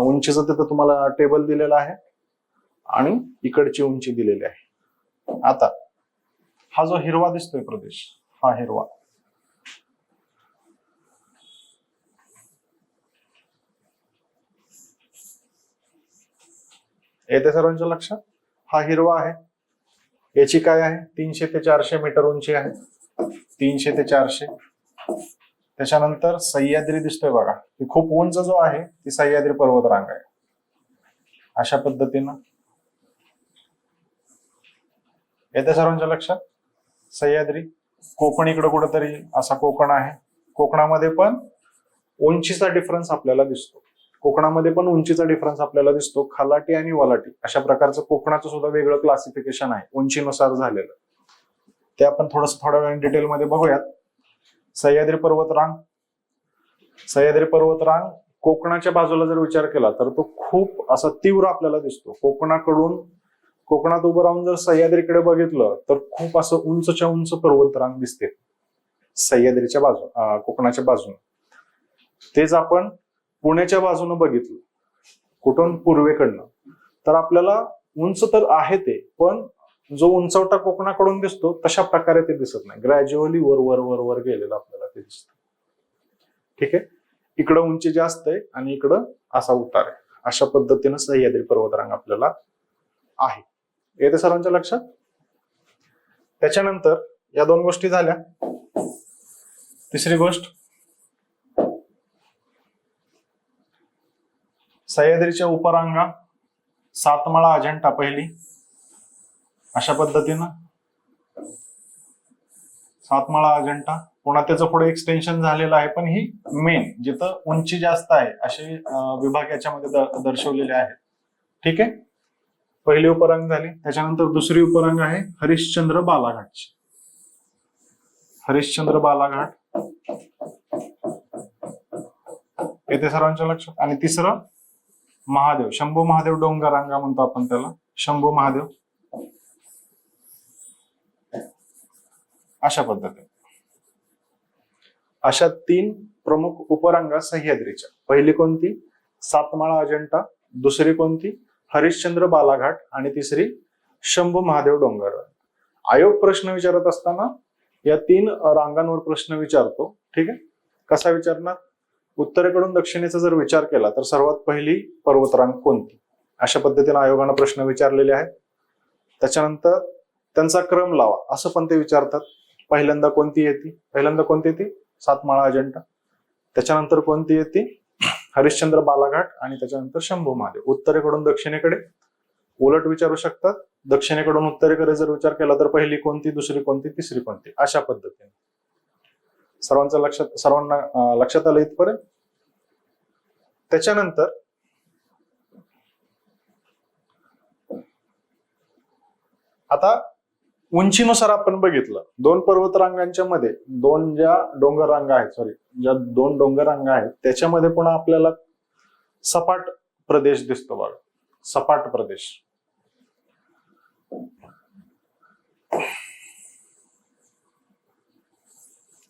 उंचीचं तिथं तुम्हाला टेबल दिलेलं आहे आणि इकडची उंची दिलेली आहे. आता हा जो हिरवा दिसतोय प्रदेश, हा हिरवा, येते सर्वांच्या लक्षात? हा हिरवा आहे. याची काय आहे? 300 ते 400 मीटर उंची आहे. 300 ते 400. त्याच्यानंतर सह्याद्री दिसतोय बघा. ती खूप उंच जो आहे ती सह्याद्री पर्वतरांग आहे. अशा पद्धतीनं येते सर्वांच्या लक्षात? सह्याद्री. कोकण इकडं कुठंतरी असा कोकण आहे. कोकणामध्ये पण उंचीचा डिफरन्स आपल्याला दिसतो. कोकणामध्ये पण उंचीचा डिफरन्स आपल्याला दिसतो. खलाटी आणि वलाटी अशा प्रकारचं कोकणाचं सुद्धा वेगळं क्लासिफिकेशन आहे उंचीनुसार झालेलं. ते आपण थोड्या वेळ डिटेलमध्ये बघूयात. सह्याद्री पर्वतरांग, सह्याद्री पर्वतरांग कोकणाच्या बाजूला जर विचार केला तर तो खूप असा तीव्र आपल्याला दिसतो. कोकणाकडून कोकणात उभं राहून जर सह्याद्रीकडे बघितलं तर खूप असं उंचच्या उंच पर्वतरांग दिसते सह्याद्रीच्या कोकणाच्या बाजूने. तेच आपण पुण्याच्या बाजूने बघितलं कुठून पूर्वेकडनं तर आपल्याला उंच तर आहे ते, पण जो उंचवटा कोकणाकडून दिसतो तशा प्रकारे ते दिसत नाही, ग्रॅज्युअली वर वर वर वर गेलेलं आपल्याला ते दिसतं. ठीक आहे, इकडं उंची जास्त आहे आणि इकडं असा उतार आहे. अशा पद्धतीनं सह्याद्री पर्वतरांग आपल्याला आहे. येते सर्वांच्या लक्षात? त्याच्यानंतर या दोन गोष्टी झाल्या. तिसरी गोष्ट, सह्याद्रीच्या उपरांगा सातमाळा अजंठा पहिली, अशा पद्धतीनं सातमाळा अजंठा. पुन्हा त्याचं पुढे एक्सटेन्शन झालेलं आहे, पण ही मेन जिथं उंची जास्त आहे असे विभाग याच्यामध्ये दर्शवलेले आहेत. ठीक आहे, पहिली उपरांग झाली. त्याच्यानंतर दुसरी उपरांग आहे हरिश्चंद्र बालाघाटची. हरिश्चंद्र बालाघाट येथे सर्वांच्या लक्षात. आणि तिसरं महादेव, शंभू महादेव डोंगररांगा म्हणतो आपण त्याला, शंभू महादेव. अशा पद्धतीने अशा तीन प्रमुख उपरांगा सह्याद्रीच्या. पहिली कोणती? सातमाळा अजंठा. दुसरी कोणती? हरिश्चंद्र बालाघाट. आणि तिसरी शंभू महादेव डोंगर. आयोग प्रश्न विचारत असताना या तीन रांगांवर प्रश्न विचारतो. ठीक आहे, कसा विचारणार? उत्तरेकडून दक्षिणेचा जर विचार केला तर सर्वात पहिली पर्वतरांग कोणती, अशा पद्धतीने आयोगानं प्रश्न विचारलेले आहेत. त्याच्यानंतर त्यांचा क्रम लावा असं पण ते विचारतात. पहिल्यांदा कोणती येते? सातमाळा अजंठा. त्याच्यानंतर कोणती येते? हरिश्चंद्र बालाघाट. आणि त्याच्यानंतर शंभू महादेव. उत्तरेकडून दक्षिणेकडे उलट विचारू शकतात. दक्षिणेकडून उत्तरेकडे जर विचार केला तर पहिली कोणती, दुसरी कोणती, तिसरी कोणती, अशा पद्धतीने. सर्वांना लक्षात आलं इथपर्यंत? त्याच्यानंतर आता उंचीनुसार आपण बघितलं दोन पर्वतरांगांच्या मध्ये ज्या डोंगर रांगा आहेत त्याच्यामध्ये पुन्हा आपल्याला सपाट प्रदेश दिसतो बघा, सपाट प्रदेश.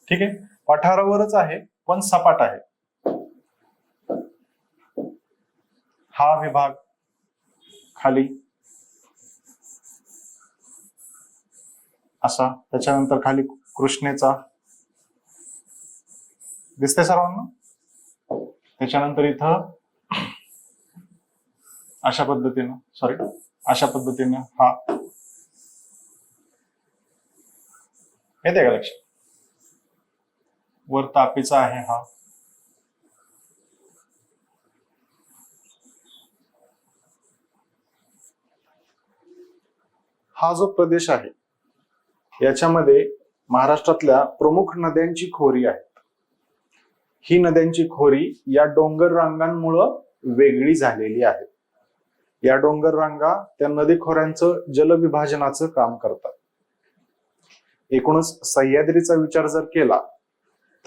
ठीक आहे, पठारावरच आहे पण सपाट आहे हा विभाग. खाली असा, त्याच्यानंतर खाली कृष्णेचा दिसते सर्वांना. त्याच्यानंतर इथं अशा पद्धतीनं हा येते का लक्षात? वर तापीचा आहे हा जो प्रदेश आहे याच्यामध्ये महाराष्ट्रातल्या प्रमुख नद्यांची खोरी आहे. ही नद्यांची खोरी या डोंगर रांगांमुळं वेगळी झालेली आहे. या डोंगर रांगा त्या नदी खोऱ्यांचं जलविभाजनाचं काम करतात. एकूणच सह्याद्रीचा विचार जर केला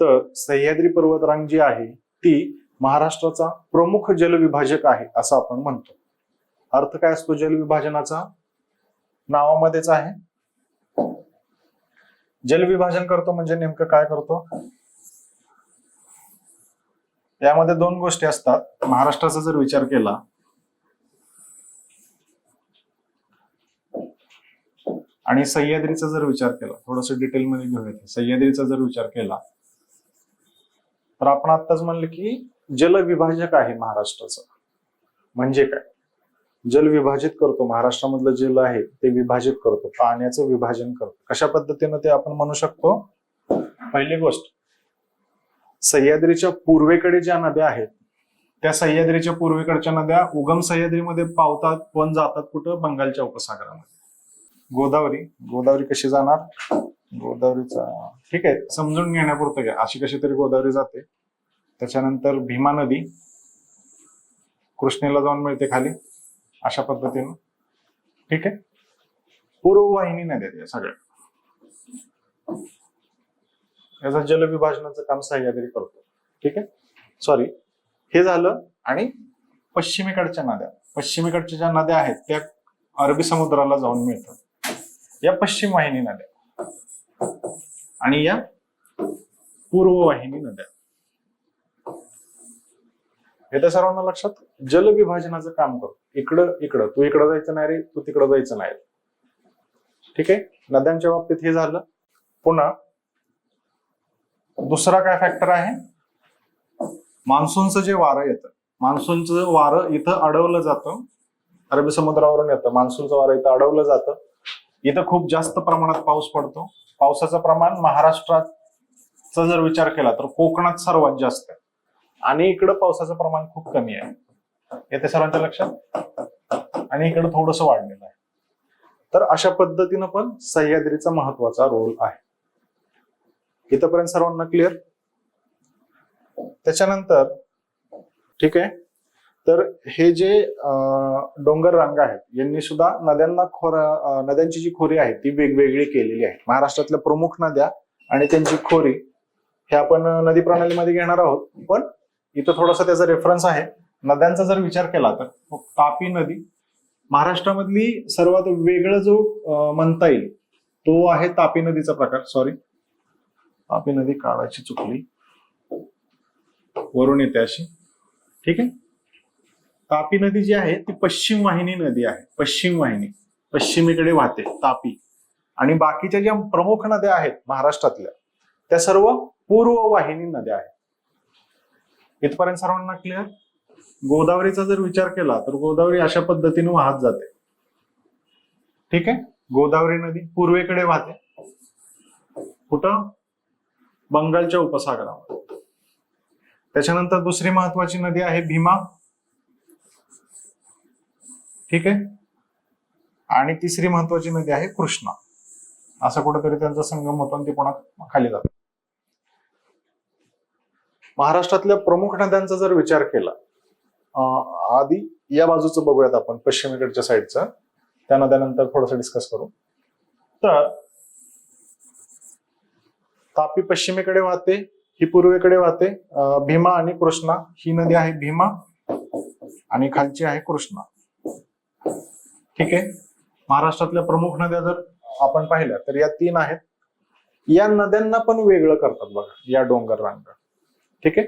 तर सह्याद्री पर्वतरांग जी आहे ती महाराष्ट्राचा प्रमुख जलविभाजक आहे असं आपण म्हणतो. अर्थ काय असतो जलविभाजनाचा? नावामध्येच आहे. जलविभाजन करतो म्हणजे नेमकं काय करतो? यामध्ये दोन गोष्टी असतात. महाराष्ट्राचा जर विचार केला आणि सह्याद्रीचा जर विचार केला, थोडस डिटेलमध्ये घेऊयात. सह्याद्रीचा जर विचार केला तर आपण आत्ताच म्हणलं की जलविभाजक आहे महाराष्ट्राचा. म्हणजे काय? जल विभाजित करतो, महाराष्ट्रामधलं जल आहे ते विभाजित करतो, पाण्याचं विभाजन करतो. कशा पद्धतीनं ते आपण म्हणू शकतो? पहिली गोष्ट, सह्याद्रीच्या पूर्वेकडे ज्या नद्या आहेत त्या सह्याद्रीच्या पूर्वेकडच्या नद्या उगम सह्याद्रीमध्ये पावतात पण जातात कुठं? बंगालच्या उपसागरामध्ये. गोदावरी कशी जाणार? गोदावरीचा ठीक आहे समजून घेण्यापुरतं घ्या, अशी कशी तरी गोदावरी जाते. त्याच्यानंतर भीमा नदी कृष्णेला जाऊन मिळते खाली, अशा पद्धतीनं. ठीक आहे, पूर्ववाहिनी नद्या या सगळ्या. याचं जलविभाजनाचं काम सह्याद्री करतो. ठीक आहे, सॉरी हे झालं. आणि पश्चिमेकडच्या ज्या नद्या आहेत त्या अरबी समुद्राला जाऊन मिळतात. या पश्चिम वाहिनी नद्या आणि या पूर्व वाहिनी नद्या. हे तर सर्वांना लक्षात. जलविभाजनाचं काम करतो. इकडं तू इकडं जायचं नाही रे, तू तिकडं जायचं नाही. ठीक आहे, नद्यांच्या बाबतीत हे झालं. पुन्हा दुसरा काय फॅक्टर आहे, मान्सूनचं जे वारं येतं, मान्सूनचं वारं इथं अडवलं जातं, अरबी समुद्रावरून येतं, मान्सूनचं वारं इथं अडवलं जातं. इथं खूप जास्त प्रमाणात पाऊस पडतो. पावसाचं प्रमाण महाराष्ट्राचा जर विचार केला तर कोकणात सर्वात जास्त आहे आणि इकडं पावसाचं प्रमाण खूप कमी आहे. येते सर्वांच्या लक्षात. आणि इकडं थोडंसं वाढलेलं आहे. तर अशा पद्धतीनं पण सह्याद्रीचा महत्वाचा रोल आहे. इथपर्यंत सर्वांना क्लिअर. त्याच्यानंतर ठीक आहे, तर हे जे डोंगर रांगा आहेत यांनी सुद्धा नद्यांची जी खोरी आहे ती वेगवेगळी केलेली आहे. महाराष्ट्रातल्या प्रमुख नद्या आणि त्यांची खोरी हे आपण नदी प्रणालीमध्ये घेणार आहोत. पण इथं थोडासा त्याचा रेफरन्स आहे. नद्यांचा जर विचार केला तर तापी नदी महाराष्ट्रामधली सर्वात वेगळं जो म्हणता येईल तो आहे तापी नदीचा प्रकार. सॉरी, तापी नदी काढायची चुकली, वरून येते अशी. ठीक आहे, तापी नदी जी आहे ती पश्चिम वाहिनी नदी आहे. पश्चिम वाहिनी, पश्चिमेकडे वाहते तापी. आणि बाकीच्या ज्या प्रमुख नद्या आहेत महाराष्ट्रातल्या त्या सर्व पूर्व वाहिनी नद्या आहेत. इथपर्यंत सर्वांना क्लिअर. गोदावरीचा जर विचार केला तर गोदावरी अशा पद्धतीने वाहत जाते. ठीक आहे, गोदावरी नदी पूर्वेकडे वाहते. कुठं? बंगालच्या उपसागरावर. त्याच्यानंतर दुसरी महत्वाची नदी आहे भीमा. ठीक आहे, आणि तिसरी महत्वाची नदी आहे कृष्णा. असं कुठेतरी त्यांचा संगम होतो आणि ते पुन्हा खाली जातो. महाराष्ट्रातल्या प्रमुख नद्यांचा जर विचार केला, आधी या बाजूचं बघूयात आपण, पश्चिमेकडच्या साईडचं. त्या नद्यानंतर थोडंसं डिस्कस करू. तर तापी पश्चिमेकडे वाहते, ही पूर्वेकडे वाहते. भीमा आणि कृष्णा, ही नदी आहे भीमा आणि खालची आहे कृष्णा. ठीक आहे, महाराष्ट्रातल्या प्रमुख नद्या जर आपण पाहिल्या तर या 3 आहेत. या नद्यांना पण वेगळं करतात बघा या डोंगर रांगा. ठीक आहे,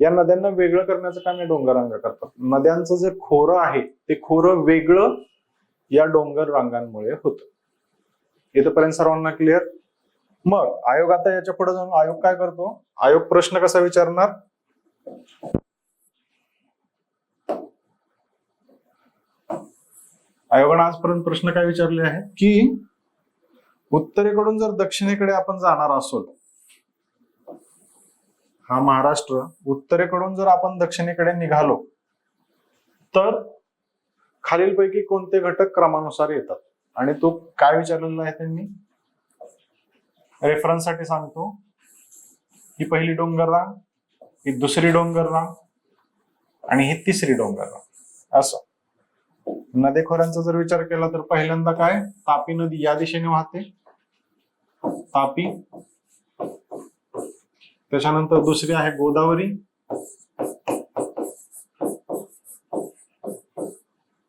या नद्यांना वेगळं करण्याचं काम या डोंगर रांगा करतात. नद्यांचं जे खोरं आहे ते खोरं वेगळं या डोंगर रांगांमुळे होतं. इथपर्यंत सर्वांना क्लिअर. मग आयोग आता याच्या पुढे जाऊन आयोग काय करतो, आयोग प्रश्न कसा विचारणार, आयोगाने आजपर्यंत प्रश्न काय विचारले आहेत की उत्तरेकडून जर दक्षिणेकडे आपण जाणार असो, हा महाराष्ट्र उत्तरेकडून जर आपण दक्षिणेकडे निघालो तर खालीलपैकी कोणते घटक क्रमानुसार येतात. आणि तो काय विचारलेला आहे त्यांनी, रेफरन्स साठी सांगतो. ही पहिली डोंगर रांग, ही दुसरी डोंगर रांग आणि ही तिसरी डोंगर रांग. असं नदीखोऱ्यांचा जर विचार केला तर पहिल्यांदा काय, तापी नदी या दिशेने वाहते, तापी. त्याच्यानंतर दुसरी आहे गोदावरी,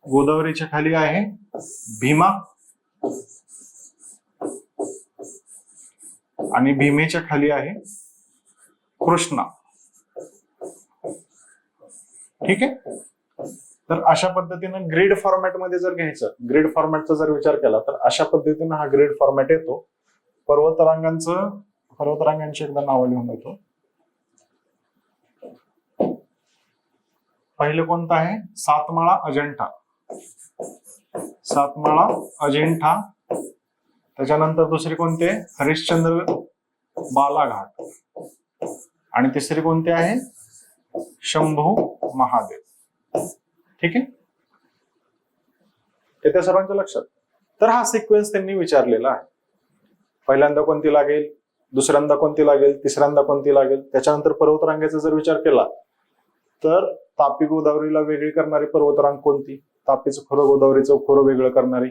गोदावरीच्या खाली आहे भीमा आणि भीमेच्या खाली आहे कृष्णा. ठीक आहे, तर अशा पद्धतीनं ग्रीड फॉर्मॅट मध्ये जर घ्यायचं, ग्रीड फॉर्मॅटचा जर विचार केला तर अशा पद्धतीनं हा ग्रीड फॉर्मॅट येतो. पर्वतरांगांची एकदा नावं लिहून देतो. पहिलं कोणतं आहे, सातमाळा अजंठा, सातमाळा अजिंठा. त्याच्यानंतर दुसरी कोणती आहे, हरिश्चंद्र बालाघाट. आणि तिसरी कोणती आहे, शंभू महादेव. ठीक आहे, ते त्या सर्वांच्या लक्षात. तर हा सिक्वेन्स त्यांनी विचारलेला आहे. पहिल्यांदा कोणती लागेल, दुसऱ्यांदा कोणती लागेल, तिसऱ्यांदा कोणती लागेल. त्याच्यानंतर पर्वतरांगेचा जर विचार केला तर तापी गोदावरीला वेगळी करणारी पर्वतरांग कोणती, तापीचं खोरं गोदावरीचं खोरं वेगळं करणारी.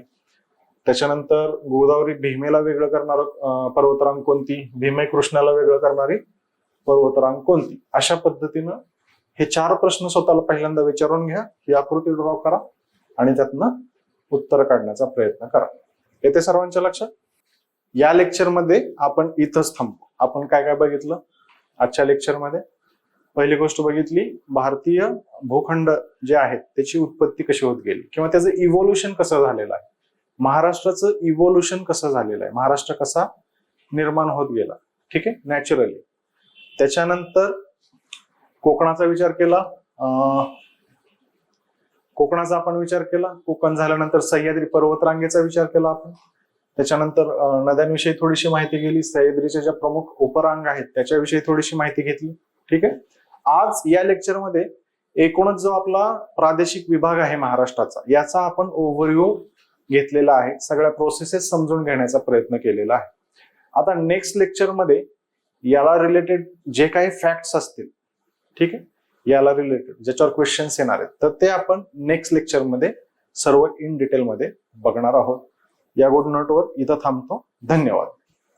त्याच्यानंतर गोदावरी भीमेला वेगळं करणारं पर्वतरांग कोणती, भीमे कृष्णाला वेगळं करणारी पर्वतरांग कोणती. अशा पद्धतीनं हे 4 प्रश्न स्वतःला पहिल्यांदा विचारून घ्या, ही आकृती ड्रॉ करा आणि त्यातनं उत्तर काढण्याचा प्रयत्न करा. येते सर्वांच्या लक्षात? या लेक्चरमध्ये आपण इथंच थांबू. आपण काय काय बघितलं आजच्या लेक्चरमध्ये? पहिली गोष्ट बघितली, भारतीय भूखंड जे आहेत त्याची उत्पत्ती कशी होत गेली किंवा त्याचं इव्होल्युशन कसं झालेलं आहे, महाराष्ट्राचं इव्होल्युशन कसं झालेलं आहे, महाराष्ट्र कसा निर्माण होत गेला, ठीक आहे, नॅचरली. त्याच्यानंतर कोकणाचा विचार केला, कोकणाचा आपण विचार केला. कोकण झाल्यानंतर सह्याद्री पर्वतरांगेचा विचार केला आपण. त्याच्यानंतर नद्यांविषयी थोडीशी माहिती गेली, सह्याद्रीच्या ज्या प्रमुख उपरांग आहेत त्याच्याविषयी थोडीशी माहिती घेतली, ठीक आहे. आज या लेक्चरमध्ये एकूणच जो आपला प्रादेशिक विभाग आहे महाराष्ट्राचा याचा आपण ओव्हरव्ह्यू घेतलेला आहे, सगळ्या प्रोसेसेस समजून घेण्याचा प्रयत्न केलेला आहे. आता नेक्स्ट लेक्चरमध्ये याला रिलेटेड जे काही फॅक्ट्स असतील, ठीक आहे, याला रिलेटेड ज्याच्यावर क्वेश्चन्स येणार आहेत तर ते आपण नेक्स्ट लेक्चरमध्ये सर्व इन डिटेलमध्ये बघणार आहोत. या गुड नोटवर इथं थांबतो. धन्यवाद.